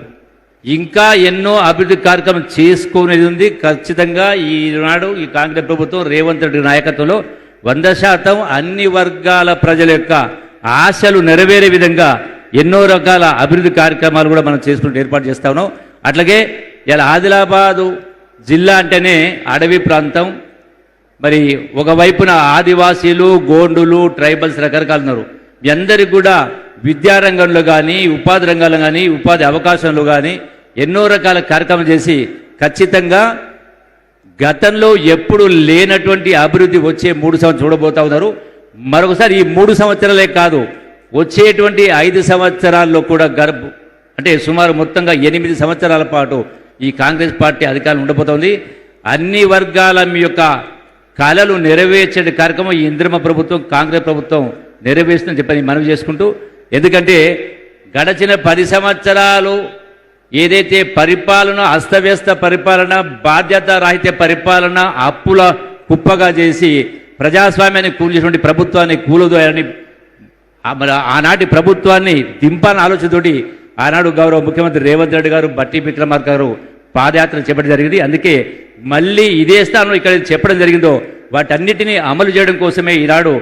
ఇంకా ఎన్నో అభివృద్ధి కార్యక్రమం చేసుకునేది ఉంది. ఖచ్చితంగా ఈనాడు ఈ కాంగ్రెస్ ప్రభుత్వం రేవంత్ రెడ్డి నాయకత్వంలో 100% అన్ని వర్గాల ప్రజల యొక్క ఆశలు నెరవేరే విధంగా ఎన్నో రకాల అభివృద్ధి కార్యక్రమాలు కూడా మనం చేసుకుంటూ ఏర్పాటు చేస్తా ఉన్నాం. అట్లాగే ఇలా ఆదిలాబాదు జిల్లా అంటేనే అడవి ప్రాంతం. మరి ఒకవైపున ఆదివాసీలు, గోండులు, ట్రైబల్స్ రకరకాలు ఉన్నారు. మీ అందరికీ కూడా విద్యారంగంలో కానీ ఉపాధి రంగాల్లో కానీ ఉపాధి అవకాశంలో కానీ ఎన్నో రకాల కార్యక్రమాలు చేసి ఖచ్చితంగా గతంలో ఎప్పుడు లేనటువంటి అభివృద్ధి వచ్చే 3 సంవత్సరాలు చూడబోతా ఉన్నారు. మరొకసారి ఈ 3 సంవత్సరాలే కాదు, వచ్చేటువంటి 5 సంవత్సరాల్లో కూడా అంటే సుమారు మొత్తంగా 8 సంవత్సరాల పాటు ఈ కాంగ్రెస్ పార్టీ అధికారం ఉండబోతోంది. అన్ని వర్గాల మీ యొక్క కళలు నెరవేర్చే కార్యక్రమం ఈ ఇంద్రమ ప్రభుత్వం కాంగ్రెస్ ప్రభుత్వం నెరవేరుస్తుందని చెప్పని మనవి చేసుకుంటూ, ఎందుకంటే గడచిన 10 సంవత్సరాలు ఏదైతే పరిపాలన అస్తవ్యస్త పరిపాలన, బాధ్యత రాహిత్య పరిపాలన, అప్పుల కుప్పగా చేసి ప్రజాస్వామ్యాన్ని కూల్చేటువంటి ప్రభుత్వాన్ని కూలదోయాలని ఆనాటి ప్రభుత్వాన్ని దింపాలని ఆలోచనతోటి ఆనాడు గౌరవ ముఖ్యమంత్రి రేవంత్ రెడ్డి గారు, బట్టి విక్రమార్క గారు పాదయాత్ర చెప్పడం జరిగింది. అందుకే మళ్ళీ ఇదే స్థానంలో ఇక్కడ చెప్పడం జరిగిందో వాటన్నిటినీ అమలు చేయడం కోసమే ఈనాడు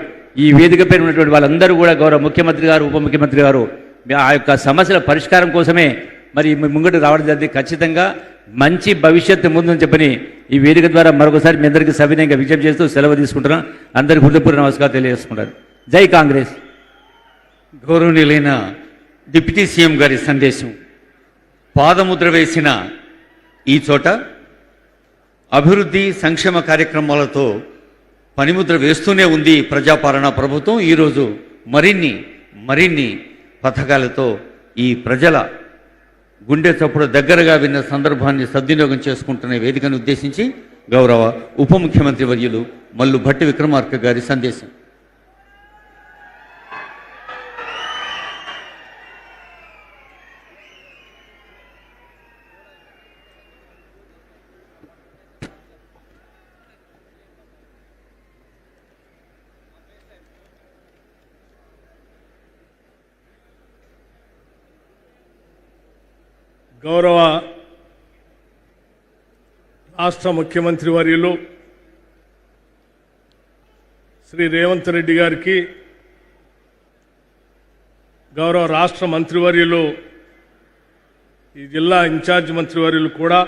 ఈ వేదికపై ఉన్నటువంటి వాళ్ళందరూ కూడా గౌరవ ముఖ్యమంత్రి గారు, ఉప ముఖ్యమంత్రి గారు ఆ యొక్క సమస్యల పరిష్కారం కోసమే మరి ముంగడు రావడం జరిగింది. ఖచ్చితంగా మంచి భవిష్యత్తు ముందని చెప్పని ఈ వేదిక ద్వారా మరొకసారి మీ అందరికీ సవినయంగా విజయం చేస్తూ సెలవు తీసుకుంటున్నాను. అందరికీ హృదయపూర్వక నమస్కారం తెలియజేసుకుంటాను. జై కాంగ్రెస్. గౌరవనీయులైన డిప్యూటీ సీఎం గారి సందేశం. పాదముద్ర వేసిన ఈ చోట అభివృద్ధి సంక్షేమ కార్యక్రమాలతో పనిముద్ర వేస్తూనే ఉంది ప్రజాపాలన ప్రభుత్వం. ఈరోజు మరిన్ని పథకాలతో ఈ ప్రజల గుండె చప్పుడు దగ్గరగా విన్న సందర్భాన్ని సద్వినియోగం చేసుకుంటున్న వేదికను ఉద్దేశించి గౌరవ ఉప ముఖ్యమంత్రి వర్యులు మల్లు భట్టి విక్రమార్క గారి సందేశం. గౌరవ రాష్ట్ర ముఖ్యమంత్రి వర్యులు శ్రీ రేవంత్ రెడ్డి గారికి, గౌరవ రాష్ట్ర మంత్రివర్యులు ఈ జిల్లా ఇన్ఛార్జ్ మంత్రివర్యులు కూడా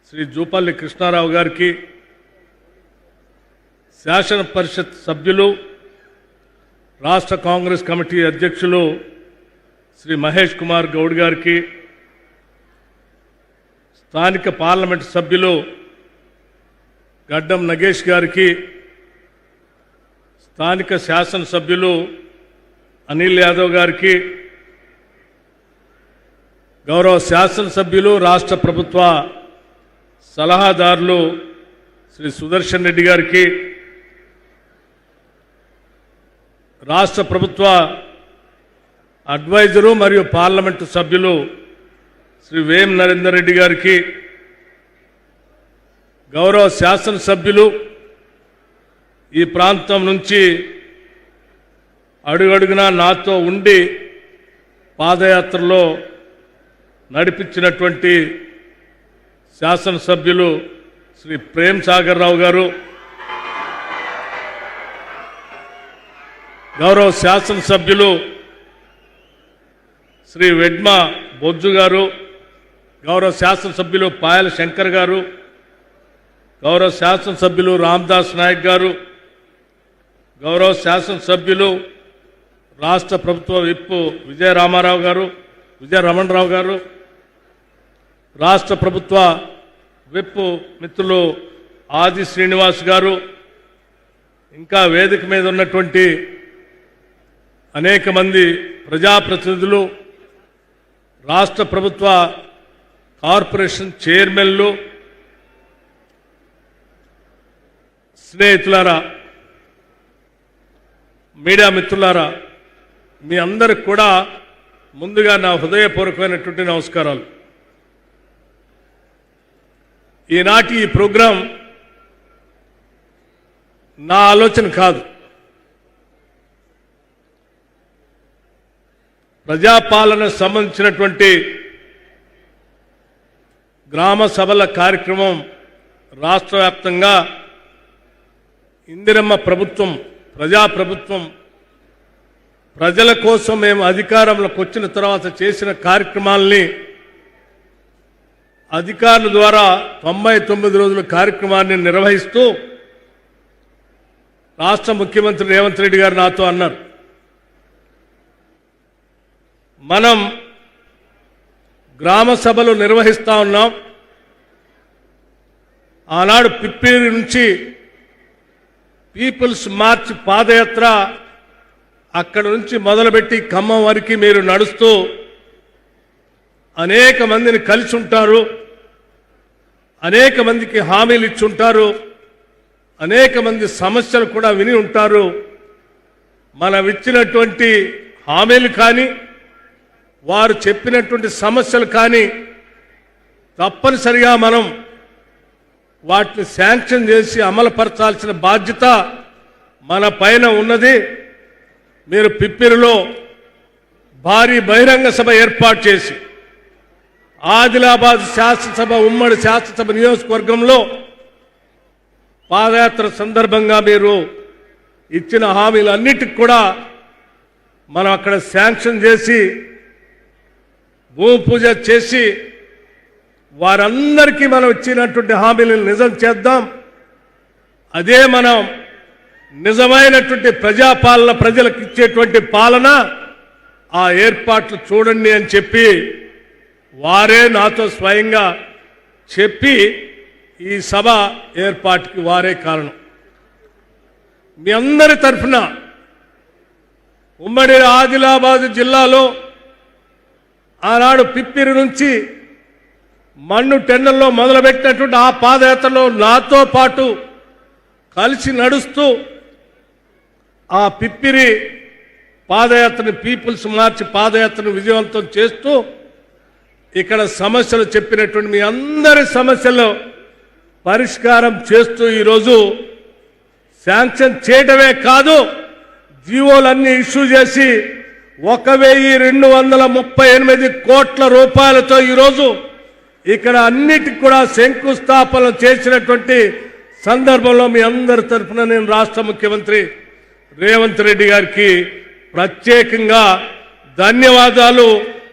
శ్రీ జూపల్లి కృష్ణారావు గారికి, శాసన పరిషత్ సభ్యులు రాష్ట్ర కాంగ్రెస్ కమిటీ అధ్యక్షులు శ్రీ మహేష్ కుమార్ గౌడ్ గారికి, స్థానిక పార్లమెంట్ సభ్యులు గడ్డం నగేష్ గారికి, స్థానిక శాసనసభ్యులు అనిల్ యాదవ్ గారికి, గౌరవ శాసనసభ్యులు రాష్ట్ర ప్రభుత్వ సలహాదారులు శ్రీ సుదర్శన్ రెడ్డి గారికి, రాష్ట్ర ప్రభుత్వ అడ్వైజరు మరియు పార్లమెంటు సభ్యులు శ్రీ వేం నరేందర్ రెడ్డి గారికి, గౌరవ శాసనసభ్యులు ఈ ప్రాంతం నుంచి అడుగడుగునా నాతో ఉండి పాదయాత్రలో నడిపించినటువంటి శాసనసభ్యులు శ్రీ ప్రేమ్ సాగర్ రావు గారు, గౌరవ శాసనసభ్యులు శ్రీ వెడ్మ బొజ్జు గారు, గౌరవ శాసనసభ్యులు పాయల శంకర్ గారు, గౌరవ శాసనసభ్యులు రామ్దాస్ నాయక్ గారు, గౌరవ శాసనసభ్యులు రాష్ట్ర ప్రభుత్వ విప్ విజయ రమణరావు గారు, రాష్ట్ర ప్రభుత్వ విప్ మిత్రులు ఆది శ్రీనివాస్ గారు, ఇంకా వేదిక మీద ఉన్నటువంటి అనేక మంది ప్రజాప్రతినిధులు, రాష్ట్ర ప్రభుత్వ కార్పొరేషన్ చైర్మన్లు, స్నేహితులారా, మీడియా మిత్రులారా, మీ అందరికి కూడా ముందుగా నా హృదయపూర్వకమైనటువంటి నమస్కారాలు. ఈనాటి ఈ ప్రోగ్రాం నా ఆలోచన కాదు, ప్రజాపాలన సంబంధించినటువంటి గ్రామ సభల కార్యక్రమం రాష్ట్ర వ్యాప్తంగా ఇందిరమ్మ ప్రభుత్వం, ప్రజాప్రభుత్వం, ప్రజల కోసం మేము అధికారంలోకి వచ్చిన తర్వాత చేసిన కార్యక్రమాల్ని అధికారుల ద్వారా 99 రోజుల కార్యక్రమాన్ని నిర్వహిస్తూ రాష్ట్ర ముఖ్యమంత్రి రేవంత్ రెడ్డి గారు నాతో అన్నారు, మనం గ్రామ సభలు నిర్వహిస్తా ఉన్నాం. ఆనాడు పిప్పిరి నుంచి పీపుల్స్ మార్చ్ పాదయాత్ర అక్కడ నుంచి మొదలుపెట్టి ఖమ్మం వరకు మీరు నడుస్తూ అనేక మందిని కలిసి ఉంటారు, అనేక మందికి హామీలు ఇచ్చుంటారు, అనేక మంది సమస్యలు కూడా విని ఉంటారు. మనం ఇచ్చినటువంటి హామీలు కానీ వారు చెప్పినటువంటి సమస్యలు కానీ తప్పనిసరిగా మనం వాటిని శాంక్షన్ చేసి అమలుపరచాల్సిన బాధ్యత మన పైన ఉన్నది. మీరు పిప్పిరిలో భారీ బహిరంగ సభ ఏర్పాటు చేసి ఆదిలాబాద్ శాసనసభ ఉమ్మడి శాసనసభ నియోజకవర్గంలో పాదయాత్ర సందర్భంగా మీరు ఇచ్చిన హామీలన్నిటికి కూడా మనం అక్కడ శాంక్షన్ చేసి భూమి పూజ చేసి వారందరికీ మనం ఇచ్చినటువంటి హామీలను నిజం చేద్దాం. అదే మనం నిజమైనటువంటి ప్రజాపాలన, ప్రజలకు ఇచ్చేటువంటి పాలన. ఆ ఏర్పాట్లు చూడండి అని చెప్పి వారే నాతో స్వయంగా చెప్పి ఈ సభ ఏర్పాటుకి వారే కారణం. మీ అందరి తరఫున ఉమ్మడి ఆదిలాబాద్ జిల్లాలో ఆనాడు పిప్పిరి నుంచి మన్ను టెండర్లో మొదలుపెట్టినటువంటి ఆ పాదయాత్రలో నాతో పాటు కలిసి నడుస్తూ ఆ పిప్పిరి పాదయాత్రని, పీపుల్స్ మార్చ్ పాదయాత్రను విజయవంతం చేస్తూ ఇక్కడ సమస్యలు చెప్పినటువంటి మీ అందరి సమస్యలు పరిష్కారం చేస్తూ ఈరోజు శాంక్షన్ చేయడమే కాదు, జీవోలన్నీ ఇష్యూ చేసి 1,238 కోట్ల రూపాయలతో ఈరోజు ఇక్కడ అన్నిటికి కూడా శంకుస్థాపన చేసినటువంటి సందర్భంలో మీ అందరి తరఫున నేను రాష్ట్ర ముఖ్యమంత్రి రేవంత్ రెడ్డి గారికి ప్రత్యేకంగా ధన్యవాదాలు,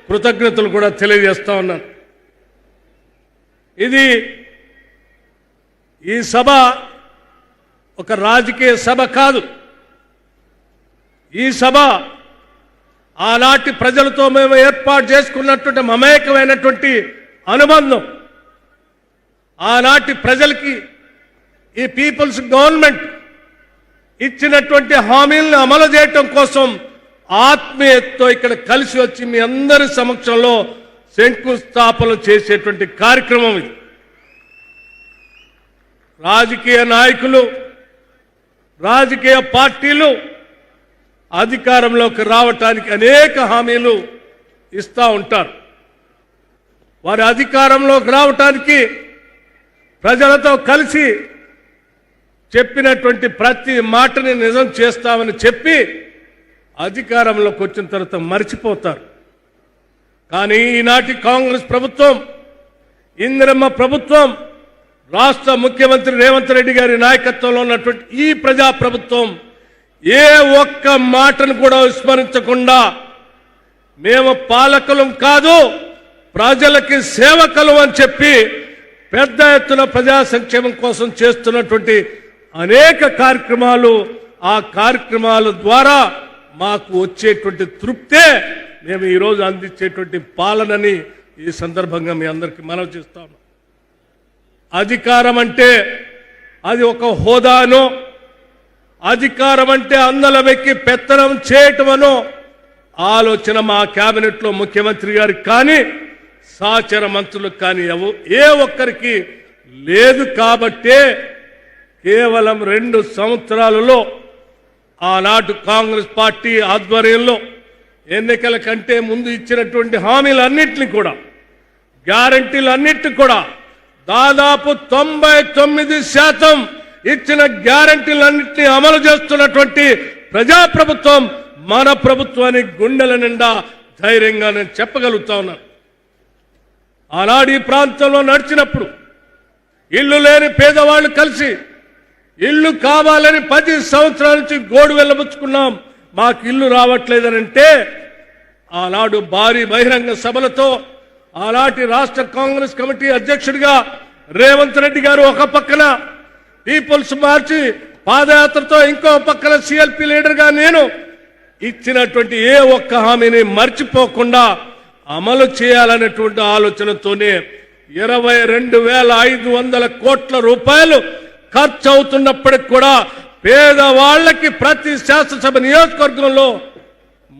కృతజ్ఞతలు కూడా తెలియజేస్తా ఉన్నాను. ఈ సభ ఒక రాజకీయ సభ కాదు. ఈ సభ ఆనాటి ప్రజలతో మేము ఏర్పాటు చేసుకున్నటువంటి మమేకమైనటువంటి అనుబంధం. ఆనాటి ప్రజలకి ఈ పీపుల్స్ గవర్నమెంట్ ఇచ్చినటువంటి హామీలను అమలు చేయటం కోసం ఆత్మీయతతో ఇక్కడ కలిసి వచ్చి మీ అందరి సమక్షంలో శంకుస్థాపన చేసేటువంటి కార్యక్రమం ఇది. రాజకీయ నాయకులు, రాజకీయ పార్టీలు అధికారంలోకి రావటానికి అనేక హామీలు ఇస్తూ ఉంటారు. వారి అధికారంలోకి రావటానికి ప్రజలతో కలిసి చెప్పినటువంటి ప్రతి మాటని నిజం చేస్తామని చెప్పి అధికారంలోకి వచ్చిన తర్వాత మర్చిపోతారు. కానీ ఈనాటి కాంగ్రెస్ ప్రభుత్వం, ఇందిరమ్మ ప్రభుత్వం, రాష్ట్ర ముఖ్యమంత్రి రేవంత్ రెడ్డి గారి నాయకత్వంలో ఉన్నటువంటి ఈ ప్రజా ప్రభుత్వం ఏ ఒక్క మాటను కూడా విస్మరించకుండా మేము పాలకులం కాదు, ప్రజలకి సేవకులం అని చెప్పి పెద్ద ఎత్తున ప్రజా సంక్షేమం కోసం చేస్తున్నటువంటి అనేక కార్యక్రమాలు, ఆ కార్యక్రమాల ద్వారా మాకు వచ్చేటువంటి తృప్తే మేము ఈరోజు అందించేటువంటి పాలనని ఈ సందర్భంగా మీ అందరికీ మనవి చేస్తాను. అధికారం అంటే అది ఒక హోదానో, అధికారం అంటే అందలమెక్కి పెత్తనం చేయటమనో ఆలోచన మా కేబినెట్లో ముఖ్యమంత్రి గారికి కానీ సహచర మంత్రులకు కానీ ఏ ఒక్కరికి లేదు. కాబట్టే కేవలం 2 సంవత్సరాలలో ఆనాటి కాంగ్రెస్ పార్టీ ఆధ్వర్యంలో ఎన్నికల కంటే ముందు ఇచ్చినటువంటి హామీలన్నింటినీ కూడా, గ్యారంటీలన్నింటినీ కూడా దాదాపు 99% ఇచ్చిన గ్యారంటీలన్నింటినీ అమలు చేస్తున్నటువంటి ప్రజాప్రభుత్వం మన ప్రభుత్వానికి గుండెల నిండా ధైర్యంగా నేను చెప్పగలుగుతా ఉన్నాను. ఆనాడు ఈ ప్రాంతంలో నడిచినప్పుడు ఇల్లు లేని పేదవాళ్ళు కలిసి ఇల్లు కావాలని 10 సంవత్సరాల నుంచి గోడు వెళ్ళబుచ్చుకున్నాం, మాకు ఇల్లు రావట్లేదనంటే ఆనాడు భారీ బహిరంగ సభలతో ఆనాటి రాష్ట్ర కాంగ్రెస్ కమిటీ అధ్యక్షుడిగా రేవంత్ రెడ్డి గారు ఒక పక్కన పీపుల్స్ మార్చి పాదయాత్రతో ఇంకో పక్కన సిఎల్పి లీడర్గా నేను ఇచ్చినటువంటి ఏ ఒక్క హామీని మర్చిపోకుండా అమలు చేయాలనేటువంటి ఆలోచనతోనే 22,500 కోట్ల రూపాయలు ఖర్చు అవుతున్నప్పటికి కూడా పేదవాళ్లకి ప్రతి శాసనసభ నియోజకవర్గంలో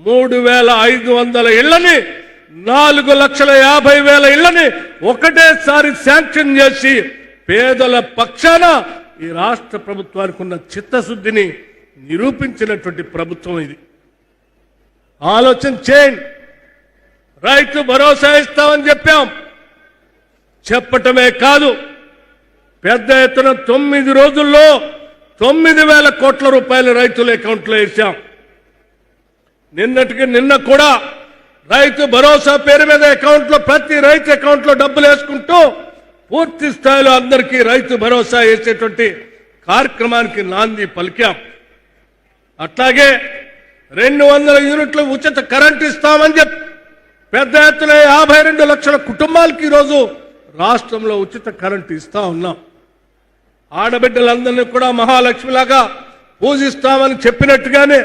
3,500 ఇళ్లని 4,50,000 ఇళ్లని ఒకటేసారి శాంక్షన్ చేసి పేదల పక్షాన ఈ రాష్ట్ర ప్రభుత్వానికి ఉన్న చిత్తశుద్ధిని నిరూపించినటువంటి ప్రభుత్వం ఇది. ఆలోచన చేయండి. రైతు భరోసా ఇస్తామని చెప్పాం. చెప్పటమే కాదు, పెద్ద ఎత్తున 9 రోజుల్లో 9,000 కోట్ల రూపాయలు రైతుల అకౌంట్లో వేసాం. నిన్న కూడా రైతు భరోసా పేరు మీద అకౌంట్లో ప్రతి రైతు అకౌంట్లో డబ్బులు వేసుకుంటూ పూర్తి స్థాయిలో అందరికీ రైతు భరోసా వేసేటువంటి కార్యక్రమానికి నాంది పలికాం. అట్లాగే 200 యూనిట్లు ఉచిత కరెంటు ఇస్తామని చెప్పి పెద్ద ఎత్తున 52 లక్షల కుటుంబాలకి ఈరోజు రాష్ట్రంలో ఉచిత కరెంటు ఇస్తా ఉన్నాం. ఆడబిడ్డలందరినీ కూడా మహాలక్ష్మిలాగా పూజిస్తామని చెప్పినట్టుగానే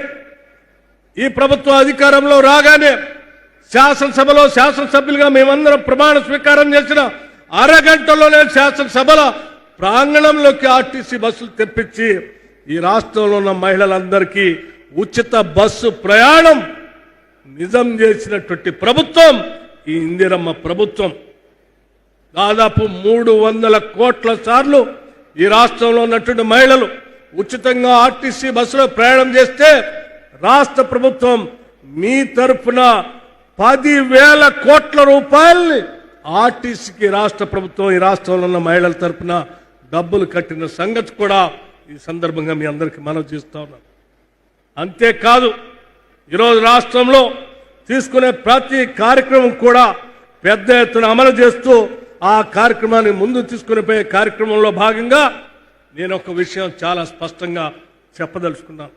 ఈ ప్రభుత్వం అధికారంలో రాగానే శాసనసభలో శాసనసభ్యులుగా మేమందరం ప్రమాణ స్వీకారం చేసిన అరగంటలోనే శాసనసభల ప్రాంగణంలోకి ఆర్టీసీ బస్సులు తెప్పించి ఈ రాష్ట్రంలో ఉన్న మహిళలందరికీ ఉచిత బస్సు ప్రయాణం నిజం చేసినటువంటి ప్రభుత్వం ఈ ఇందిరమ్మ ప్రభుత్వం. దాదాపు 300 కోట్ల సార్లు ఈ రాష్ట్రంలో ఉన్నటువంటి మహిళలు ఉచితంగా ఆర్టీసీ బస్సులో ప్రయాణం చేస్తే రాష్ట్ర ప్రభుత్వం మీ తరఫున 10,000 కోట్ల రూపాయల్ని ఆర్టీసీకి రాష్ట్ర ప్రభుత్వం ఈ రాష్ట్రంలో ఉన్న మహిళల తరఫున డబ్బులు కట్టిన సంగతి కూడా ఈ సందర్భంగా మీ అందరికీ మనవి చేస్తా ఉన్నాం. అంతేకాదు, ఈరోజు రాష్ట్రంలో తీసుకునే ప్రతి కార్యక్రమం కూడా పెద్ద ఎత్తున అమలు చేస్తూ ఆ కార్యక్రమాన్ని ముందు తీసుకుని పోయే కార్యక్రమంలో భాగంగా నేను ఒక విషయం చాలా స్పష్టంగా చెప్పదలుచుకున్నాను.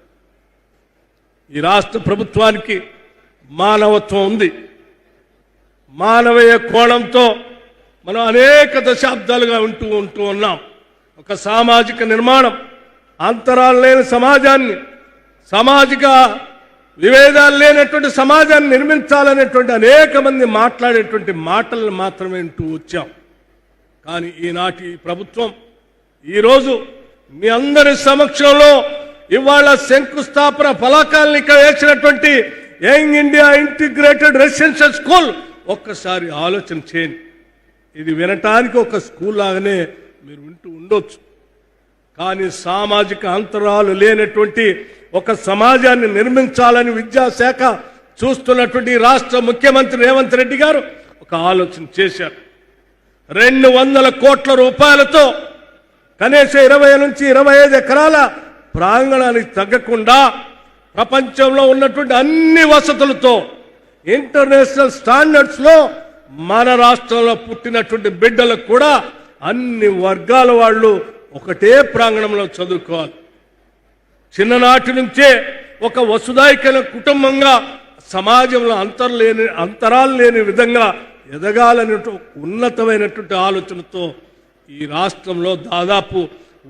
ఈ రాష్ట్ర ప్రభుత్వానికి మానవత్వం ఉంది. మానవీయ కోణంతో మనం అనేక దశాబ్దాలుగా ఉంటూ ఉన్నాం. ఒక సామాజిక నిర్మాణం, అంతరాలు లేని సమాజాన్ని, సామాజిక విభేదాలు లేనటువంటి సమాజాన్ని నిర్మించాలనేటువంటి అనేక మంది మాట్లాడేటువంటి మాటలను మాత్రమే వింటూ వచ్చాం. కానీ ఈనాటి ప్రభుత్వం ఈరోజు మీ అందరి సమక్షంలో ఇవాళ శంకుస్థాపన ఫలకాలను ఇక్కడ వేసినటువంటి young India integrated residential school ఒక్కసారి ఆలోచన చేయండి. ఇది వినటానికి ఒక స్కూల్ లాగానే మీరు వింటూ ఉండొచ్చు. కానీ సామాజిక అంతరాలు లేనటువంటి ఒక సమాజాన్ని నిర్మించాలని విద్యాశాఖ చూస్తున్నటువంటి రాష్ట్ర ముఖ్యమంత్రి రేవంత్ రెడ్డి గారు ఒక ఆలోచన చేశారు. 200 కోట్ల రూపాయలతో కనీసం 20 నుంచి 25 ఎకరాల ప్రాంగణానికి తగ్గకుండా ప్రపంచంలో ఉన్నటువంటి అన్ని వసతులతో ఇంటర్నేషనల్ స్టాండర్డ్స్ లో మన రాష్ట్రంలో పుట్టినటువంటి బిడ్డలకు కూడా అన్ని వర్గాల వాళ్ళు ఒకటే ప్రాంగణంలో చదువుకోవాలి. చిన్ననాటి నుంచే ఒక వసుదైకైన కుటుంబంగా సమాజంలో అంతరాలు లేని విధంగా ఎదగాలనే ఉన్నతమైనటువంటి ఆలోచనతో ఈ రాష్ట్రంలో దాదాపు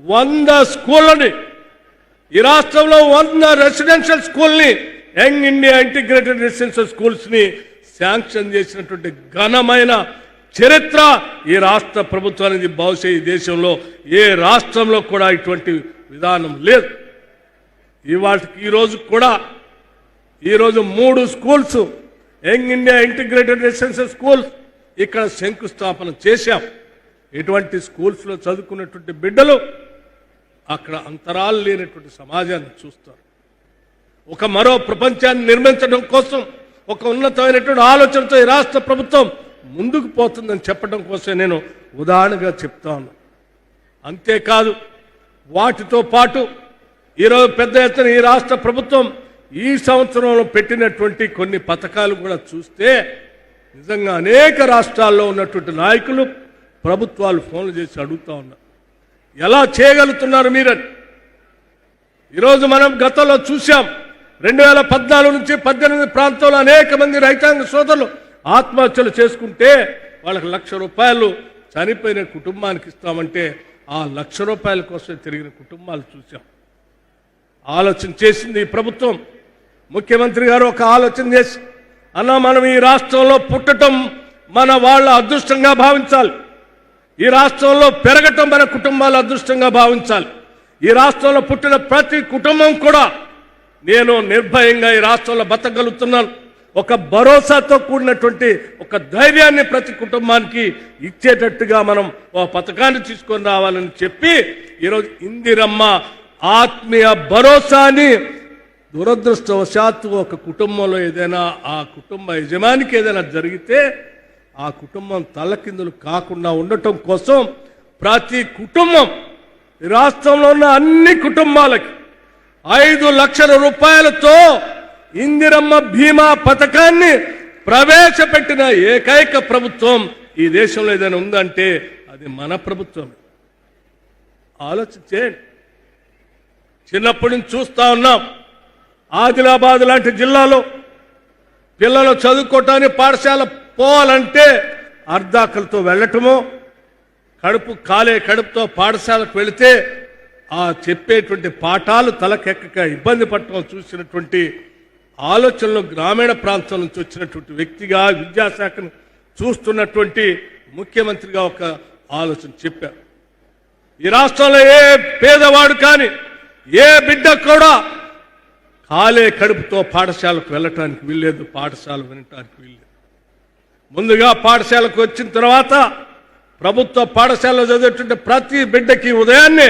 100 స్కూళ్ళని, ఈ రాష్ట్రంలో 100 రెసిడెన్షియల్ స్కూల్ని, young India integrated residential schools ని శాంక్షన్ చేసినటువంటి ఘనమైన చరిత్ర ఈ రాష్ట్ర ప్రభుత్వానికి. బహుశా ఈ దేశంలో ఏ రాష్ట్రంలో కూడా ఇటువంటి విధానం లేదు. ఈరోజు 3 schools, young India integrated residential schools ఇక్కడ శంకుస్థాపన చేశాం. ఇటువంటి స్కూల్స్ లో చదువుకున్నటువంటి బిడ్డలు అక్కడ అంతరాలు లేనటువంటి సమాజాన్ని చూస్తారు. ఒక మరో ప్రపంచాన్ని నిర్మించడం కోసం ఒక ఉన్నతమైనటువంటి ఆలోచనతో ఈ రాష్ట్ర ప్రభుత్వం ముందుకు పోతుందని చెప్పడం కోసం నేను ఉదాహరణగా చెప్తాను. అంతేకాదు, వాటితో పాటు ఈరోజు పెద్ద ఎత్తున ఈ రాష్ట్ర ప్రభుత్వం ఈ సంవత్సరంలో పెట్టినటువంటి కొన్ని పథకాలు కూడా చూస్తే నిజంగా అనేక రాష్ట్రాల్లో ఉన్నటువంటి నాయకులు ప్రభుత్వాలు ఫోన్లు చేసి అడుగుతా ఉన్నారు, ఎలా చేయగలుగుతున్నారు మీరని. ఈరోజు మనం గతంలో చూసాం, 2014 నుంచి 18 ప్రాంతంలో అనేక మంది రైతాంగ సోదరులు ఆత్మహత్యలు చేసుకుంటే వాళ్ళకి ₹1,00,000 చనిపోయిన కుటుంబానికి ఇస్తామంటే ఆ ₹1,00,000 కోసం తిరిగిన కుటుంబాలు చూసాం. ఆలోచన చేసింది ఈ ప్రభుత్వం. ముఖ్యమంత్రి గారు ఒక ఆలోచన చేసి, అన్న మనం ఈ రాష్ట్రంలో పుట్టడం మన వాళ్ళ అదృష్టంగా భావించాలి, ఈ రాష్ట్రంలో పెరగటం మన కుటుంబాల అదృష్టంగా భావించాలి, ఈ రాష్ట్రంలో పుట్టిన ప్రతి కుటుంబం కూడా నేను నిర్భయంగా ఈ రాష్ట్రంలో బతకగలుగుతున్నాను, ఒక భరోసాతో కూడినటువంటి ఒక ధైర్యాన్ని ప్రతి కుటుంబానికి ఇచ్చేటట్టుగా మనం ఒక పథకాన్ని తీసుకొని రావాలని చెప్పి ఈరోజు ఇందిరమ్మ ఆత్మీయ భరోసాని దురదృష్టవశాత్తు ఒక కుటుంబంలో ఏదైనా ఆ కుటుంబ యజమానికి ఏదైనా జరిగితే ఆ కుటుంబం తలకిందులు కాకుండా ఉండటం కోసం ప్రతి కుటుంబం ఈ రాష్ట్రంలో ఉన్న అన్ని కుటుంబాలకి 5 లక్షల రూపాయలతో ఇందిరమ్మ బీమా పథకాన్ని ప్రవేశపెట్టిన ఏకైక ప్రభుత్వం ఈ దేశంలో ఏదైనా ఉందంటే అది మన ప్రభుత్వం. ఆలోచించేయండి. చిన్నప్పటి నుంచి చూస్తా ఉన్నాం, ఆదిలాబాద్ లాంటి జిల్లాలో పిల్లలు చదువుకోవటానికి పాఠశాల పోవాలంటే అర్ధాకలతో వెళ్ళటమో, కడుపుతో పాఠశాలకు వెళితే ఆ చెప్పేటువంటి పాఠాలు తలకెక్కక ఇబ్బంది పడటం చూసినటువంటి ఆలోచనలో గ్రామీణ ప్రాంతం నుంచి వచ్చినటువంటి వ్యక్తిగా, విద్యాశాఖను చూస్తున్నటువంటి ముఖ్యమంత్రిగా ఒక ఆలోచన చెప్పారు. ఈ రాష్ట్రంలో ఏ పేదవాడు కానీ ఏ బిడ్డ కూడా కడుపుతో పాఠశాలకు వెళ్ళటానికి వీల్లేదు, పాఠశాల వినటానికి వీల్లేదు. ముందుగా పాఠశాలకు వచ్చిన తర్వాత ప్రభుత్వ పాఠశాలలో చదివేటువంటి ప్రతి బిడ్డకి ఉదయాన్నే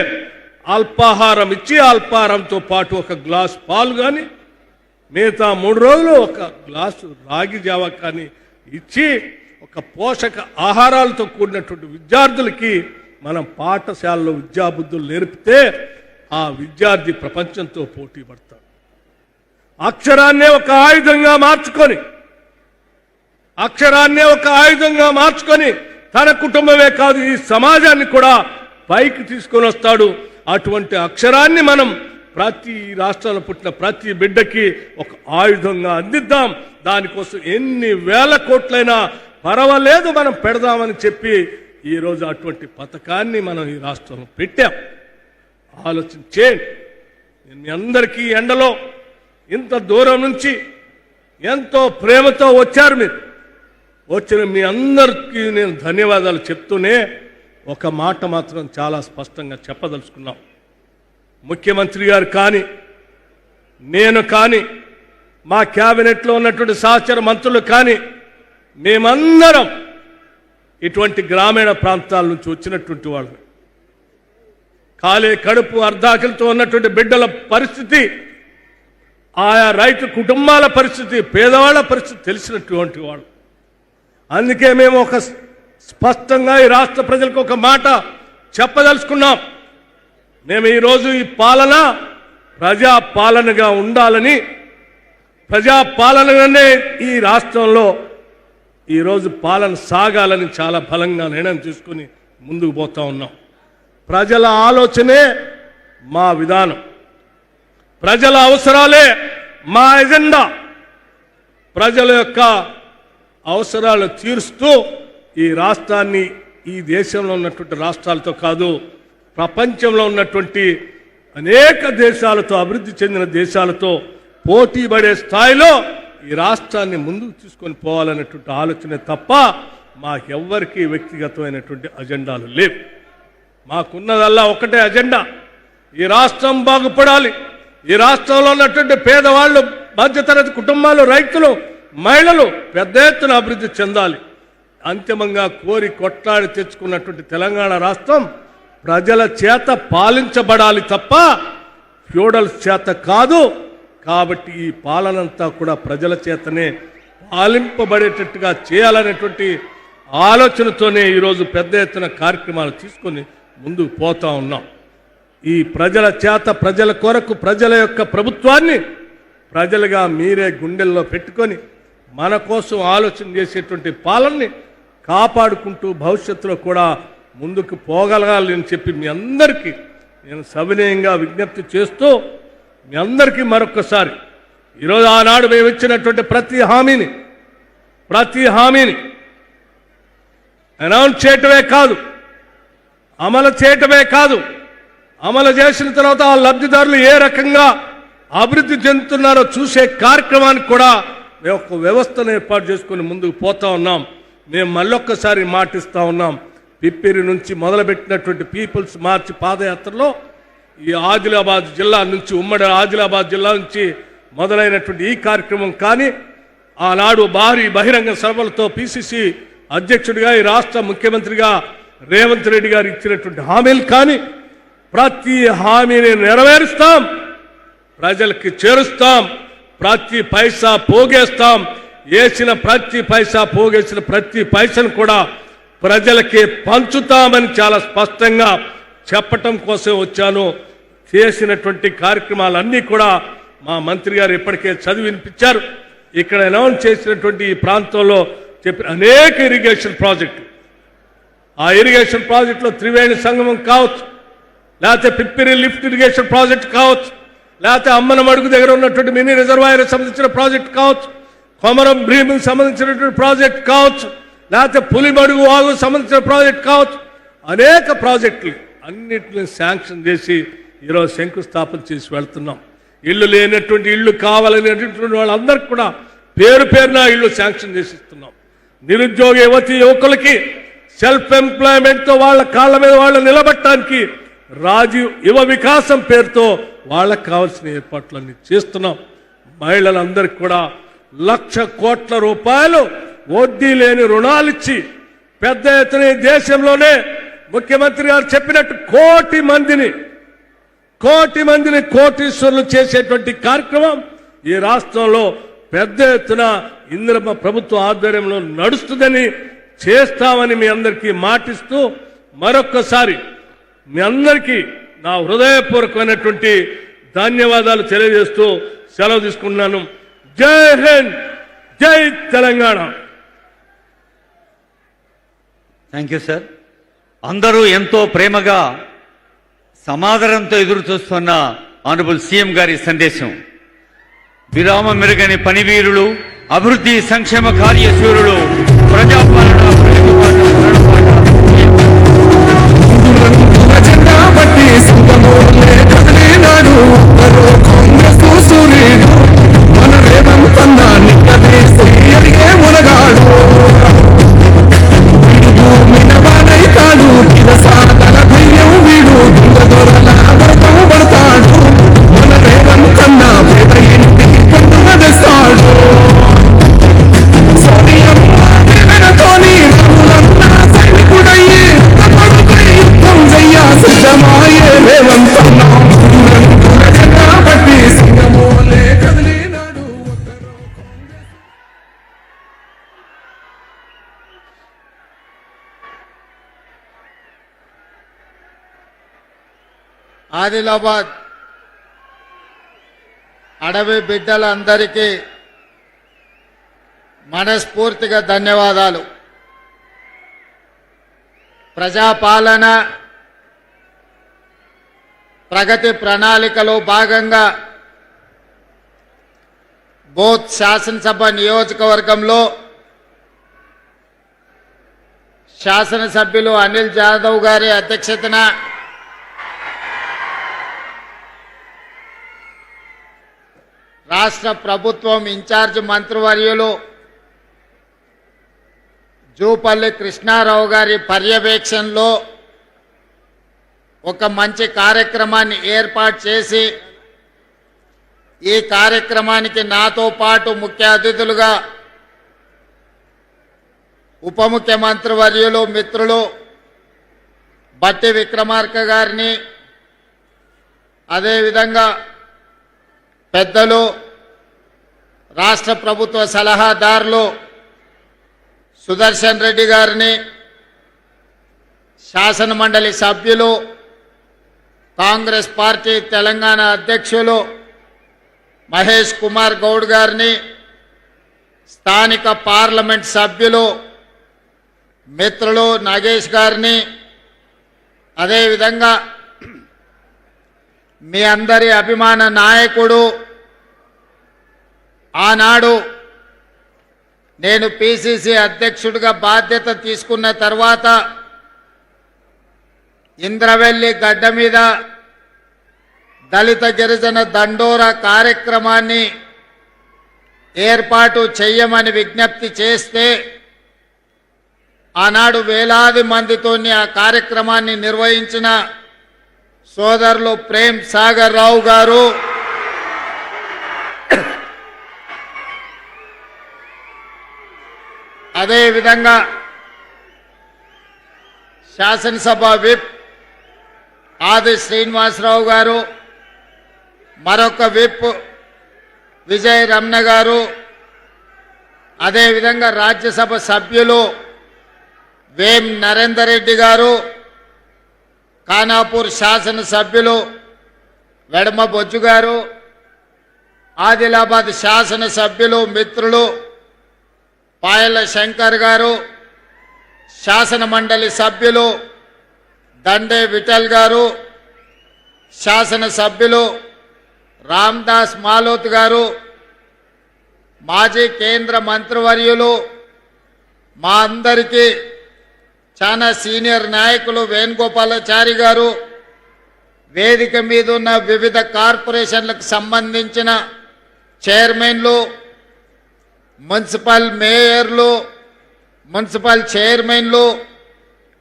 అల్పాహారం ఇచ్చి, అల్పాహారంతో పాటు ఒక గ్లాస్ పాలు కానీ మిగతా 3 రోజులు ఒక గ్లాసు రాగి జావా కానీ ఇచ్చి ఒక పోషక ఆహారాలతో కూడినటువంటి విద్యార్థులకి మనం పాఠశాలలో విద్యాబుద్ధులు నేర్పితే ఆ విద్యార్థి ప్రపంచంతో పోటీ పడతాడు. అక్షరాన్నే ఒక ఆయుధంగా మార్చుకొని తన కుటుంబమే కాదు ఈ సమాజాన్ని కూడా పైకి తీసుకొని వస్తాడు. అటువంటి అక్షరాన్ని మనం ప్రతి రాష్ట్రాల్లో పుట్టిన ప్రతి బిడ్డకి ఒక ఆయుధంగా అందిద్దాం. దానికోసం ఎన్ని వేల కోట్లైనా పర్వాలేదు మనం పెడదామని చెప్పి ఈరోజు అటువంటి పథకాన్ని మనం ఈ రాష్ట్రంలో పెట్టాం. ఆలోచించేయండి. మీ అందరికీ ఎండలో ఇంత దూరం నుంచి ఎంతో ప్రేమతో వచ్చారు. మీరు వచ్చిన మీ అందరికీ నేను ధన్యవాదాలు చెప్తూనే ఒక మాట మాత్రం చాలా స్పష్టంగా చెప్పదలుచుకున్నాం. ముఖ్యమంత్రి గారు కానీ, నేను కానీ, మా క్యాబినెట్లో ఉన్నటువంటి సహచర మంత్రులు కానీ, మేమందరం ఇటువంటి గ్రామీణ ప్రాంతాల నుంచి వచ్చినటువంటి వాళ్ళు. కడుపు అర్ధాకలితో ఉన్నటువంటి బిడ్డల పరిస్థితి, ఆయా రైతు కుటుంబాల పరిస్థితి, పేదవాళ్ల పరిస్థితి తెలిసినటువంటి వాళ్ళు. అందుకే మేము ఒక స్పష్టంగా ఈ రాష్ట్ర ప్రజలకు ఒక మాట చెప్పదలుచుకున్నాం. మేము ఈరోజు ఈ పాలన ప్రజాపాలనగా ఉండాలని, ప్రజాపాలనగానే ఈ రాష్ట్రంలో ఈరోజు పాలన సాగాలని చాలా బలంగా నిర్ణయం తీసుకుని ముందుకు పోతా ఉన్నాం. ప్రజల ఆలోచనే మా విధానం, ప్రజల అవసరాలే మా ఎజెండా. ప్రజల యొక్క అవసరాలు తీరుస్తూ ఈ రాష్ట్రాన్ని ఈ దేశంలో ఉన్నటువంటి రాష్ట్రాలతో కాదు, ప్రపంచంలో ఉన్నటువంటి అనేక దేశాలతో, అభివృద్ధి చెందిన దేశాలతో పోటీ పడే స్థాయిలో ఈ రాష్ట్రాన్ని ముందుకు తీసుకొని పోవాలనేటువంటి ఆలోచనే తప్ప మాకెవ్వరికీ వ్యక్తిగతమైనటువంటి అజెండాలు లేవు. మాకున్నదల్లా ఒకటే అజెండా, ఈ రాష్ట్రం బాగుపడాలి, ఈ రాష్ట్రంలో ఉన్నటువంటి పేదవాళ్ళు, మధ్యతరగతి కుటుంబాలు, రైతులు, మహిళలు పెద్ద ఎత్తున అభివృద్ధి చెందాలి. అంతిమంగా కోరి కొట్లాడి తెచ్చుకున్నటువంటి తెలంగాణ రాష్ట్రం ప్రజల చేత పాలించబడాలి తప్ప ఫ్యూడల్స్ చేత కాదు. కాబట్టి ఈ పాలనంతా కూడా ప్రజల చేతనే పాలింపబడేటట్టుగా చేయాలనేటువంటి ఆలోచనతోనే ఈరోజు పెద్ద ఎత్తున కార్యక్రమాలు తీసుకొని ముందుకు పోతా ఉన్నాం. ఈ ప్రజల చేత, ప్రజల కొరకు, ప్రజల యొక్క ప్రభుత్వాన్ని ప్రజలుగా మీరే గుండెల్లో పెట్టుకొని మన కోసం ఆలోచన చేసేటువంటి పాలనని కాపాడుకుంటూ భవిష్యత్తులో కూడా ముందుకు పోగలగాలని చెప్పి మీ అందరికీ నేను సవినయంగా విజ్ఞప్తి చేస్తూ, మీ అందరికీ మరొకసారి ఈరోజు ఆనాడు మేము ఇచ్చినటువంటి ప్రతి హామీని అనౌన్స్ చేయటమే కాదు, అమలు చేయటమే కాదు, అమలు చేసిన తర్వాత ఆ లబ్ధిదారులు ఏ రకంగా అభివృద్ధి చెందుతున్నారో చూసే కార్యక్రమానికి కూడా మేము ఒక వ్యవస్థను ఏర్పాటు చేసుకుని ముందుకు పోతా ఉన్నాం. మేము మళ్ళొక్కసారి మాటిస్తా ఉన్నాం. పిప్పిరి నుంచి మొదలుపెట్టినటువంటి పీపుల్స్ మార్చ్ పాదయాత్రలో ఈ ఆదిలాబాద్ జిల్లా నుంచి, ఉమ్మడి ఆదిలాబాద్ జిల్లా నుంచి మొదలైనటువంటి ఈ కార్యక్రమం కానీ, ఆనాడు భారీ బహిరంగ సభలతో పిసిసి అధ్యక్షుడిగా ఈ రాష్ట్ర ముఖ్యమంత్రిగా రేవంత్ రెడ్డి గారు ఇచ్చినటువంటి హామీలు కానీ, ప్రతి హామీని నెరవేరుస్తాం, ప్రజలకి చేరుస్తాం, ప్రతి పైసా పోగేస్తాం, వేసిన ప్రతి పైసా పోగేసిన ప్రతి పైసను కూడా ప్రజలకి పంచుతామని చాలా స్పష్టంగా చెప్పటం కోసం వచ్చాను. చేసినటువంటి కార్యక్రమాలన్నీ కూడా మా మంత్రి గారు ఇప్పటికే చదివి వినిపించారు. ఇక్కడ అనౌన్స్ చేసినటువంటి ఈ ప్రాంతంలో చెప్పిన అనేక ఇరిగేషన్ ప్రాజెక్టులు, ఆ ఇరిగేషన్ ప్రాజెక్టులో త్రివేణి సంగమం కావచ్చు, లేకపోతే పిప్పిరి లిఫ్ట్ ఇరిగేషన్ ప్రాజెక్ట్ కావచ్చు, లేకపోతే అమ్మనమడుగు దగ్గర ఉన్నటువంటి మినీ రిజర్వాయర్ సంబంధించిన ప్రాజెక్ట్ కావచ్చు, కొమరం భీముకి సంబంధించినటువంటి ప్రాజెక్ట్ కావచ్చు, లేకపోతే పులిమడుగు వాగు సంబంధించిన ప్రాజెక్ట్ కావచ్చు, అనేక ప్రాజెక్టులు అన్నింటిని శాంక్షన్ చేసి ఈరోజు శంకుస్థాపన చేసి వెళ్తున్నాం. ఇళ్ళు లేనటువంటి ఇళ్ళు కావాలనేటువంటి వాళ్ళందరికీ కూడా పేరు పేరున ఇళ్ళు శాంక్షన్ చేసి ఇస్తున్నాం. నిరుద్యోగ యువకులకి సెల్ఫ్ ఎంప్లాయ్మెంట్తో వాళ్ళ కాళ్ళ మీద వాళ్ళు నిలబట్టడానికి రాజీవ్ యువ వికాసం పేరుతో వాళ్ళకు కావాల్సిన ఏర్పాట్లన్నీ చేస్తున్నాం. మహిళలందరికీ కూడా 1,00,000 కోట్ల రూపాయలు వడ్డీ లేని రుణాలు ఇచ్చి పెద్ద ఎత్తున దేశంలోనే ముఖ్యమంత్రి గారు చెప్పినట్టు కోటి మందిని కోటీశ్వరులు చేసేటువంటి కార్యక్రమం ఈ రాష్ట్రంలో పెద్ద ఎత్తున ఇందిరమ్మ ప్రభుత్వ ఆధ్వర్యంలో నడుస్తుందని, చేస్తామని మీ అందరికీ మాటిస్తూ మరొక్కసారి మీ అందరికీ నా హృదయపూర్వకమైనటువంటి ధన్యవాదాలు తెలియజేస్తూ సెలవు తీసుకుంటున్నాను. జై హింద్, జై తెలంగాణ. Thank you sir. అందరూ ఎంతో ప్రేమగా సమాధానంతో ఎదురు చూస్తున్న ఆనరబుల్ సీఎం గారి సందేశం. విరామం మెరుగని పనివీరులు, అభివృద్ధి సంక్షేమ కార్యశూరులు, ప్రజాపాలన ఆదిలాబాద్ అడవి బిడ్డలందరికీ మనస్ఫూర్తిగా ధన్యవాదాలు. ప్రజాపాలన ప్రగతి ప్రణాళికలో భాగంగా బోత్ శాసనసభ నియోజకవర్గంలో శాసనసభ్యులు అనిల్ జాదవ్ గారి అధ్యక్షతన రాష్ట్ర ప్రభుత్వం ఇన్ఛార్జ్ మంత్రివర్యులు జూపల్లి కృష్ణారావు గారి పర్యవేక్షణలో ఒక మంచి కార్యక్రమాన్ని ఏర్పాటు చేసి, ఈ కార్యక్రమానికి నాతో పాటు ముఖ్య అతిథులుగా ఉప ముఖ్యమంత్రి వర్యులు మిత్రులు బట్టి విక్రమార్క గారిని, అదేవిధంగా పెద్దలు రాష్ట్ర ప్రభుత్వ సలహాదారులు సుదర్శన్ రెడ్డి గారిని, శాసన మండలి సభ్యులు, కాంగ్రెస్ పార్టీ తెలంగాణ అధ్యక్షులు మహేష్ కుమార్ గౌడ్ గారిని, స్థానిక పార్లమెంట్ సభ్యులు మిత్రులు నాగేష్ గారిని, అదేవిధంగా మీ అందరి అభిమాన నాయకుడు, ఆనాడు నేను పిసిసి అధ్యక్షుడిగా బాధ్యత తీసుకున్న తర్వాత ఇంద్రవెల్లి గడ్డ మీద దళిత గిరిజన దండోరా కార్యక్రమాన్ని ఏర్పాటు చెయ్యమని విజ్ఞప్తి చేస్తే ఆనాడు వేలాది మందితోని ఆ కార్యక్రమాన్ని నిర్వహించిన సోదరులు ప్రేమ్ సాగర్ రావు గారు, అదేవిధంగా శాసనసభ విప్ ఆది శ్రీనివాసరావు గారు, మరొక విప్ విజయ్ రమణ గారు, అదేవిధంగా రాజ్యసభ సభ్యులు వేం నరేందర్ రెడ్డి గారు, ఖానాపూర్ శాసనసభ్యులు వెడమ బొజ్జు గారు, ఆదిలాబాద్ శాసనసభ్యులు మిత్రులు పాయల శంకర్ గారు, శాసన మండలి సభ్యులు దండే విఠల్ గారు, శాసనసభ్యులు రామ్దాస్ మాలోత్ గారు, మాజీ కేంద్ర మంత్రివర్యులు మా అందరికీ చాలా సీనియర్ నాయకులు వేణుగోపాలాచారి గారు, వేదిక మీద ఉన్న వివిధ కార్పొరేషన్లకు సంబంధించిన చైర్మన్లు, మున్సిపల్ మేయర్లు, మున్సిపల్ చైర్మన్లు,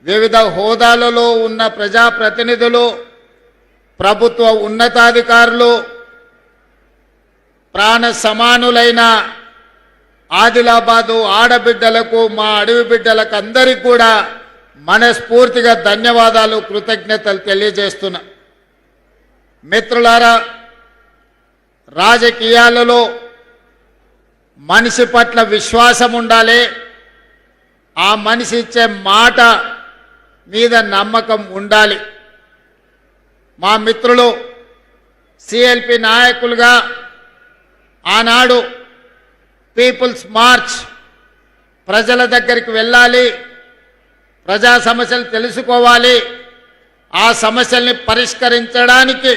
వివిధ హోదాలలో ఉన్న ప్రజాప్రతినిధులు, ప్రభుత్వ ఉన్నతాధికారులు, ప్రాణ సమానులైన ఆదిలాబాదు ఆడబిడ్డలకు, మా అడవి బిడ్డలకు అందరికీ కూడా మనస్ఫూర్తిగా ధన్యవాదాలు, కృతజ్ఞతలు తెలియజేస్తున్నా. మిత్రులారా, రాజకీయాలలో మనిషి పట్ల విశ్వాసం ఉండాలి, ఆ మనిషి ఇచ్చే మాట మీద నమ్మకం ఉండాలి. మా మిత్రులు సిఎల్పి నాయకులుగా ఆనాడు పీపుల్స్ మార్చ్, ప్రజల దగ్గరికి వెళ్ళాలి, ప్రజా సమస్యలు తెలుసుకోవాలి, ఆ సమస్యల్ని పరిష్కరించడానికి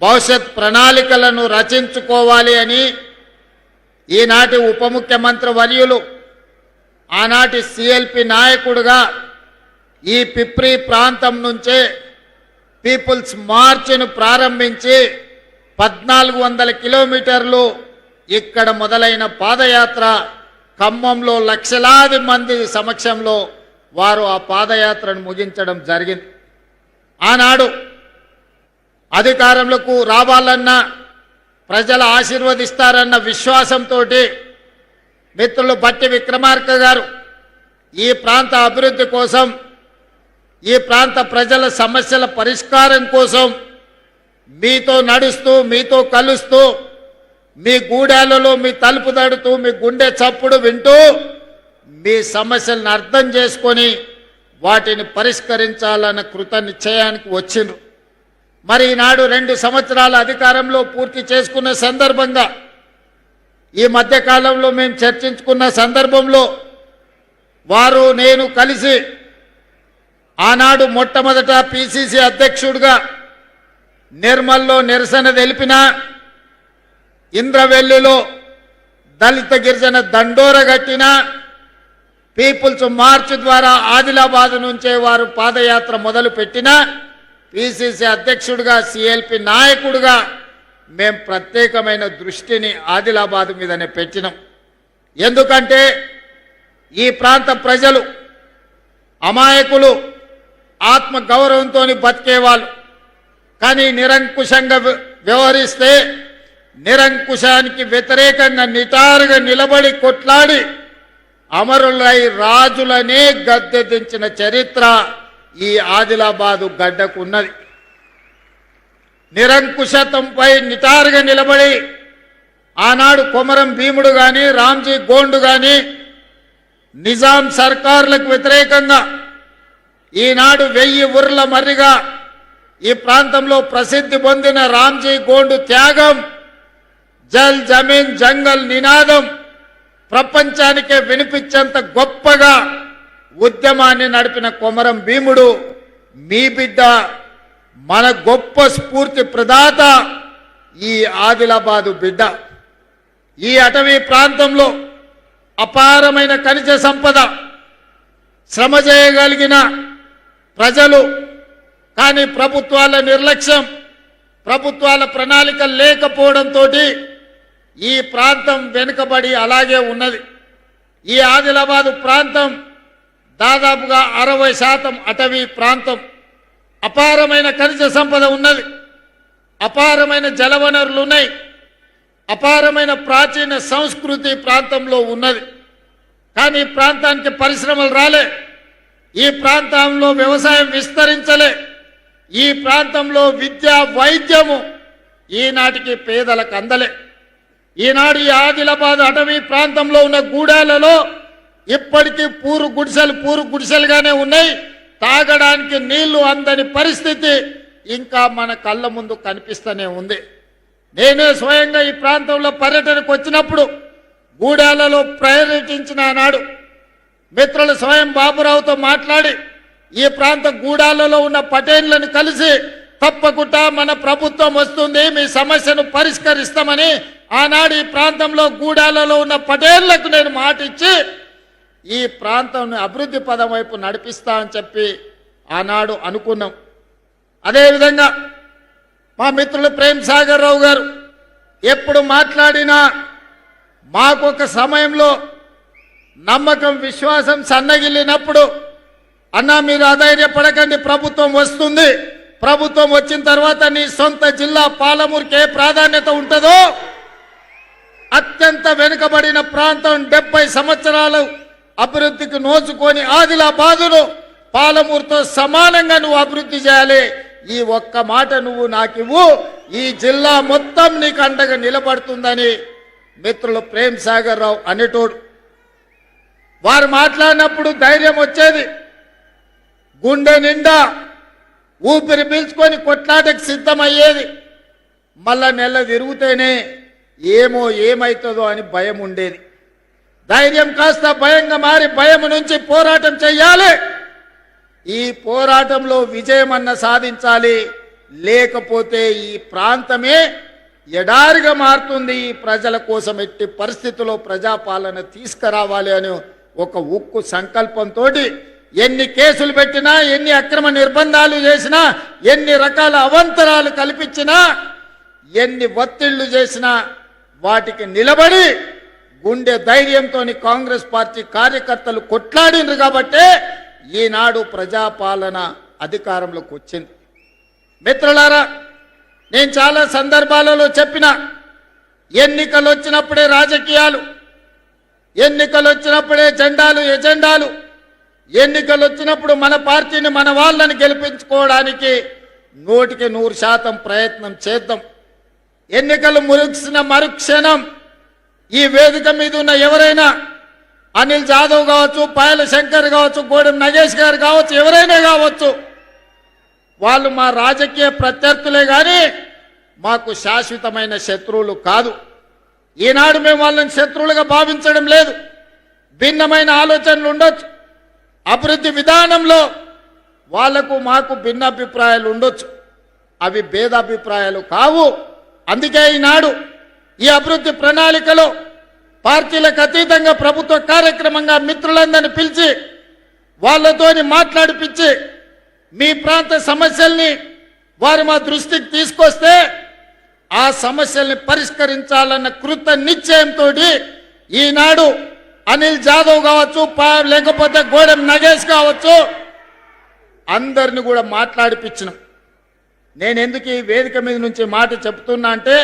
భవిష్యత్ ప్రణాళికలను రచించుకోవాలి అని ఈనాటి ఉప ముఖ్యమంత్రి వర్యులు, ఆనాటి సిఎల్పి నాయకుడుగా ఈ పిప్రి ప్రాంతం నుంచే పీపుల్స్ మార్చ్ను ప్రారంభించి 1400 కిలోమీటర్లు ఇక్కడ మొదలైన పాదయాత్ర ఖమ్మంలో లక్షలాది మంది సమక్షంలో వారు ఆ పాదయాత్రను ముగించడం జరిగింది. ఆనాడు అధికారంలోకి రావాలన్నా, ప్రజలు ఆశీర్వదిస్తారన్న విశ్వాసంతో మిత్రులు బట్టి విక్రమార్క గారు ఈ ప్రాంత అభివృద్ధి కోసం, ఈ ప్రాంత ప్రజల సమస్యల పరిష్కారం కోసం మీతో నడుస్తూ, మీతో కలుస్తూ, మీ గూడాలలో మీ తలుపు తడుతూ, మీ గుండె చప్పుడు వింటూ, మీ సమస్యలను అర్థం చేసుకొని వాటిని పరిష్కరించాలన్న కృత నిశ్చయానికి వచ్చిండ్రు. మరి ఈనాడు 2 సంవత్సరాల అధికారంలో పూర్తి చేసుకున్న సందర్భంగా, ఈ మధ్య కాలంలో మేము చర్చించుకున్న సందర్భంలో వారు నేను కలిసి ఆనాడు మొట్టమొదట పిసిసి అధ్యక్షుడిగా నిర్మల్లో నిరసన తెలిపిన, ఇంద్రవెల్లిలో దళిత గిరిజన దండోర గట్టిన, పీపుల్స్ మార్చ్ ద్వారా ఆదిలాబాద్ నుంచే వారు పాదయాత్ర మొదలు పెట్టిన, పిసిసి అధ్యక్షుడిగా సిఎల్పి నాయకుడిగా మేము ప్రత్యేకమైన దృష్టిని ఆదిలాబాద్ మీదనే పెట్టినాం. ఎందుకంటే ఈ ప్రాంత ప్రజలు అమాయకులు, ఆత్మ గౌరవంతో బతికేవాళ్ళు. కానీ నిరంకుశంగా వ్యవహరిస్తే, నిరంకుశానికి వ్యతిరేకంగా నిటారుగా నిలబడి కొట్లాడి అమరులై రాజులనే గద్దె దించిన చరిత్ర ఈ ఆదిలాబాదు గడ్డకు ఉన్నది. నిరంకుశత్వంపై నిటారుగా నిలబడి ఆనాడు కొమరం భీముడు కానీ, రామ్జీ గోండు కానీ నిజాం సర్కారులకు వ్యతిరేకంగా ఈనాడు 1000 ఊర్ల మర్రిగా ఈ ప్రాంతంలో ప్రసిద్ధి పొందిన రామ్జీ గోండు త్యాగం, జల్ జమీన్ జంగల్ నినాదం ప్రపంచానికే వినిపించేంత గొప్పగా ఉద్యమాన్ని నడిపిన కొమరం భీముడు మీ బిడ్డ, మన గొప్ప స్ఫూర్తి ప్రదాత ఈ ఆదిలాబాదు బిడ్డ. ఈ అటవీ ప్రాంతంలో అపారమైన ఖనిజ సంపద, శ్రమ చేయగలిగిన ప్రజలు, కానీ ప్రభుత్వాల నిర్లక్ష్యం, ప్రభుత్వాల ప్రణాళిక లేకపోవడంతో ఈ ప్రాంతం వెనుకబడి అలాగే ఉన్నది. ఈ ఆదిలాబాదు ప్రాంతం దాదాపుగా 60% అటవీ ప్రాంతం. అపారమైన ఖనిజ సంపద ఉన్నది, అపారమైన జలవనరులు ఉన్నాయి, అపారమైన ప్రాచీన సంస్కృతి ప్రాంతంలో ఉన్నది. కానీ ఈ ప్రాంతానికి పరిశ్రమలు రాలే, ఈ ప్రాంతంలో వ్యవసాయం విస్తరించలే, ఈ ప్రాంతంలో విద్య వైద్యము ఈనాటికి పేదలకు అందలే. ఈనాడు ఈ ఆదిలాబాద్ అటవీ ప్రాంతంలో ఉన్న గూడాలలో ఇప్పటికీ పూరు గుడిసెలుగానే ఉన్నాయి. తాగడానికి నీళ్లు అందని పరిస్థితి ఇంకా మన కళ్ళ ముందు కనిపిస్తూనే ఉంది. నేనే స్వయంగా ఈ ప్రాంతంలో పర్యటనకు వచ్చినప్పుడు గూడాలలో పర్యటించిన నాడు మిత్రులు స్వయం బాబురావుతో మాట్లాడి ఈ ప్రాంత గూడాలలో ఉన్న పటేళ్లను కలిసి తప్పకుండా మన ప్రభుత్వం వస్తుంది, మీ సమస్యను పరిష్కరిస్తామని ఆనాడు ఈ ప్రాంతంలో గూడాలలో ఉన్న పటేళ్లకు నేను మాట ఇచ్చి ఈ ప్రాంతం అభివృద్ధి పదం వైపు నడిపిస్తా అని చెప్పి ఆనాడు అనుకున్నాం. అదేవిధంగా మా మిత్రులు ప్రేమ్ సాగర్ రావు గారు ఎప్పుడు మాట్లాడినా మాకొక సమయంలో నమ్మకం విశ్వాసం సన్నగిల్లినప్పుడు, అన్నా మీరు అధైర్యపడకండి, ప్రభుత్వం వస్తుంది, ప్రభుత్వం వచ్చిన తర్వాత నీ సొంత జిల్లా పాలమూరుకి ఏ ప్రాధాన్యత ఉంటుందో, అత్యంత వెనుకబడిన ప్రాంతం 70 సంవత్సరాలు అభివృద్ధికి నోచుకొని ఆదిలాబాదును పాలమూరుతో సమానంగా నువ్వు అభివృద్ధి చేయాలి, ఈ ఒక్క మాట నువ్వు నాకివ్వు, ఈ జిల్లా మొత్తం నీకు అండగా నిలబడుతుందని మిత్రులు ప్రేమ్ సాగర్ రావు అనేటోడు. వారు మాట్లాడినప్పుడు ధైర్యం వచ్చేది, గుండె నిండా ఊపిరి పీల్చుకొని కొట్లాటకు సిద్ధమయ్యేది. మళ్ళా నెల తిరుగుతేనే ఏమవుతుందో అని భయం ఉండేది. ధైర్యం కాస్త భయంగా మారి భయం నుంచి పోరాటం చెయ్యాలి, ఈ పోరాటంలో విజయమన్న సాధించాలి, లేకపోతే ఈ ప్రాంతమే ఎడారిగా మారుతుంది. ఈ ప్రజల కోసం ఎట్టి పరిస్థితుల్లో ప్రజాపాలన తీసుకురావాలి అని ఒక ఉక్కు సంకల్పంతో ఎన్ని కేసులు పెట్టినా, ఎన్ని అక్రమ నిర్బంధాలు చేసినా, ఎన్ని రకాల అవంతరాలు కల్పించినా, ఎన్ని ఒత్తిళ్లు చేసినా వాటికి నిలబడి గుండె ధైర్యంతో కాంగ్రెస్ పార్టీ కార్యకర్తలు కొట్లాడినరు కాబట్టే ఈనాడు ప్రజాపాలన అధికారంలోకి వచ్చింది. మిత్రులారా, నేను చాలా సందర్భాలలో చెప్పిన, ఎన్నికలు వచ్చినప్పుడే రాజకీయాలు, ఎన్నికలు వచ్చినప్పుడే ఎజెండాలు, ఎన్నికలు వచ్చినప్పుడు మన పార్టీని మన వాళ్ళని గెలిపించుకోవడానికి 100% ప్రయత్నం చేద్దాం. ఎన్నికలు ముగిసిన మరుక్షణం ఈ వేదిక మీద ఉన్న ఎవరైనా, అనిల్ జాదవ్ కావచ్చు, పాయల శంకర్ కావచ్చు, గోడెం నగేష్ గారు కావచ్చు, ఎవరైనా కావచ్చు, వాళ్ళు మా రాజకీయ ప్రత్యర్థులే కానీ మాకు శాశ్వతమైన శత్రువులు కాదు. ఈనాడు మేము వాళ్ళని శత్రువులుగా భావించడం లేదు. భిన్నమైన ఆలోచనలు ఉండొచ్చు, అభివృద్ధి విధానంలో వాళ్లకు మాకు భిన్నాభిప్రాయాలు ఉండొచ్చు, అవి భేదాభిప్రాయాలు కావు. అందుకే ఈనాడు ఈ అభివృద్ధి ప్రణాళికలో పార్టీలకు అతీతంగా ప్రభుత్వ కార్యక్రమంగా మిత్రులందరినీ పిలిచి వాళ్ళతోని మాట్లాడిపించి మీ ప్రాంత సమస్యల్ని వారు మా దృష్టికి తీసుకొస్తే ఆ సమస్యల్ని పరిష్కరించాలన్న కృత నిశ్చయంతో ఈనాడు అనిల్ జాదవ్ కావచ్చు, లేకపోతే గోడెం నగేష్ కావచ్చు, అందరిని కూడా మాట్లాడిపించినాం. నేను ఎందుకు ఈ వేదిక మీద నుంచి మాట చెప్తున్నా అంటే,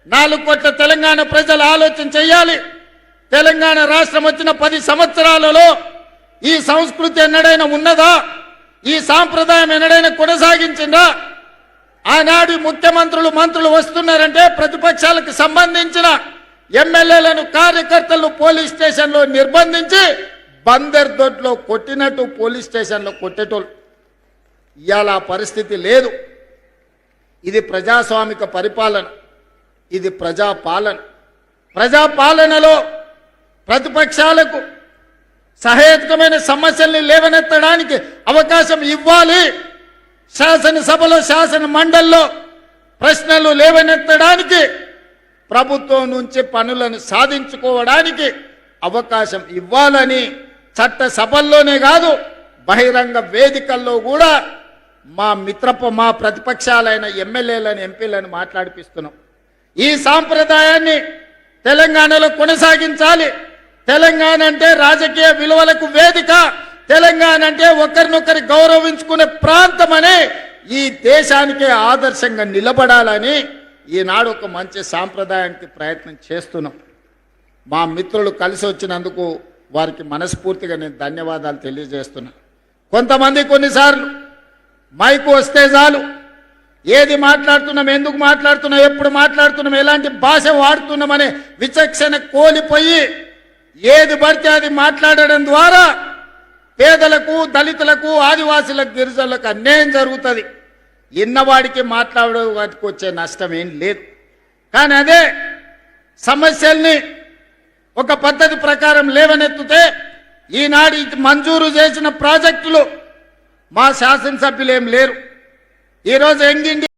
4 కోట్ల తెలంగాణ ప్రజలు ఆలోచన చెయ్యాలి. తెలంగాణ రాష్ట్రం వచ్చిన 10 సంవత్సరాలలో ఈ సంస్కృతి ఎన్నడైనా ఉన్నదా? ఈ సాంప్రదాయం ఎన్నడైనా కొనసాగించిందా? ఆనాడు ముఖ్యమంత్రులు మంత్రులు వస్తున్నారంటే ప్రతిపక్షాలకు సంబంధించిన ఎమ్మెల్యేలను కార్యకర్తలను పోలీస్ స్టేషన్లో నిర్బంధించి బందర్ దొడ్లో కొట్టినట్టు పోలీస్ స్టేషన్లో కొట్టేటోళ్ళు. ఇవాళ పరిస్థితి లేదు. ఇది ప్రజాస్వామిక పరిపాలన, ఇది ప్రజాపాలన. ప్రజాపాలనలో ప్రతిపక్షాలకు సహేతుకమైన సమస్యల్ని లేవనెత్తడానికి అవకాశం ఇవ్వాలి. శాసనసభలో శాసన మండలిలో ప్రశ్నలు లేవనెత్తడానికి, ప్రభుత్వం నుంచి పనులను సాధించుకోవడానికి అవకాశం ఇవ్వాలని చట్ట సభల్లోనే కాదు బహిరంగ వేదికల్లో కూడా మా ప్రతిపక్షాలైన ఎమ్మెల్యేలను ఎంపీలను మాట్లాడిపిస్తున్నాం. ఈ సాంప్రదాయాన్ని తెలంగాణలో కొనసాగించాలి. తెలంగాణ అంటే రాజకీయ విలువలకు వేదిక, తెలంగాణ అంటే ఒకరినొకరి గౌరవించుకునే ప్రాంతం అనే ఈ దేశానికే ఆదర్శంగా నిలబడాలని ఈనాడు ఒక మంచి సాంప్రదాయానికి ప్రయత్నం చేస్తున్నాం. మా మిత్రులు కలిసి వచ్చినందుకు వారికి మనస్ఫూర్తిగా నేను ధన్యవాదాలు తెలియజేస్తున్నా. కొంతమంది కొన్నిసార్లు మైకు వస్తే చాలు ఏది మాట్లాడుతున్నాం, ఎందుకు మాట్లాడుతున్నాం, ఎప్పుడు మాట్లాడుతున్నాం, ఎలాంటి భాష వాడుతున్నామనే విచక్షణ కోల్పోయి ఏది పడితే అది మాట్లాడడం ద్వారా పేదలకు, దళితులకు, ఆదివాసులకు, గిరిజనులకు అన్యాయం జరుగుతుంది. ఇన్నవాడికి మాట్లాడడానికి వచ్చే నష్టం ఏం లేదు. కానీ అదే సమస్యల్ని ఒక పద్ధతి ప్రకారం లేవనెత్తితే ఈనాడు మంజూరు చేసిన ప్రాజెక్టులు మా శాసనసభ్యులు ఏం లేరు. ఈరోజు యంగ్ ఇండియా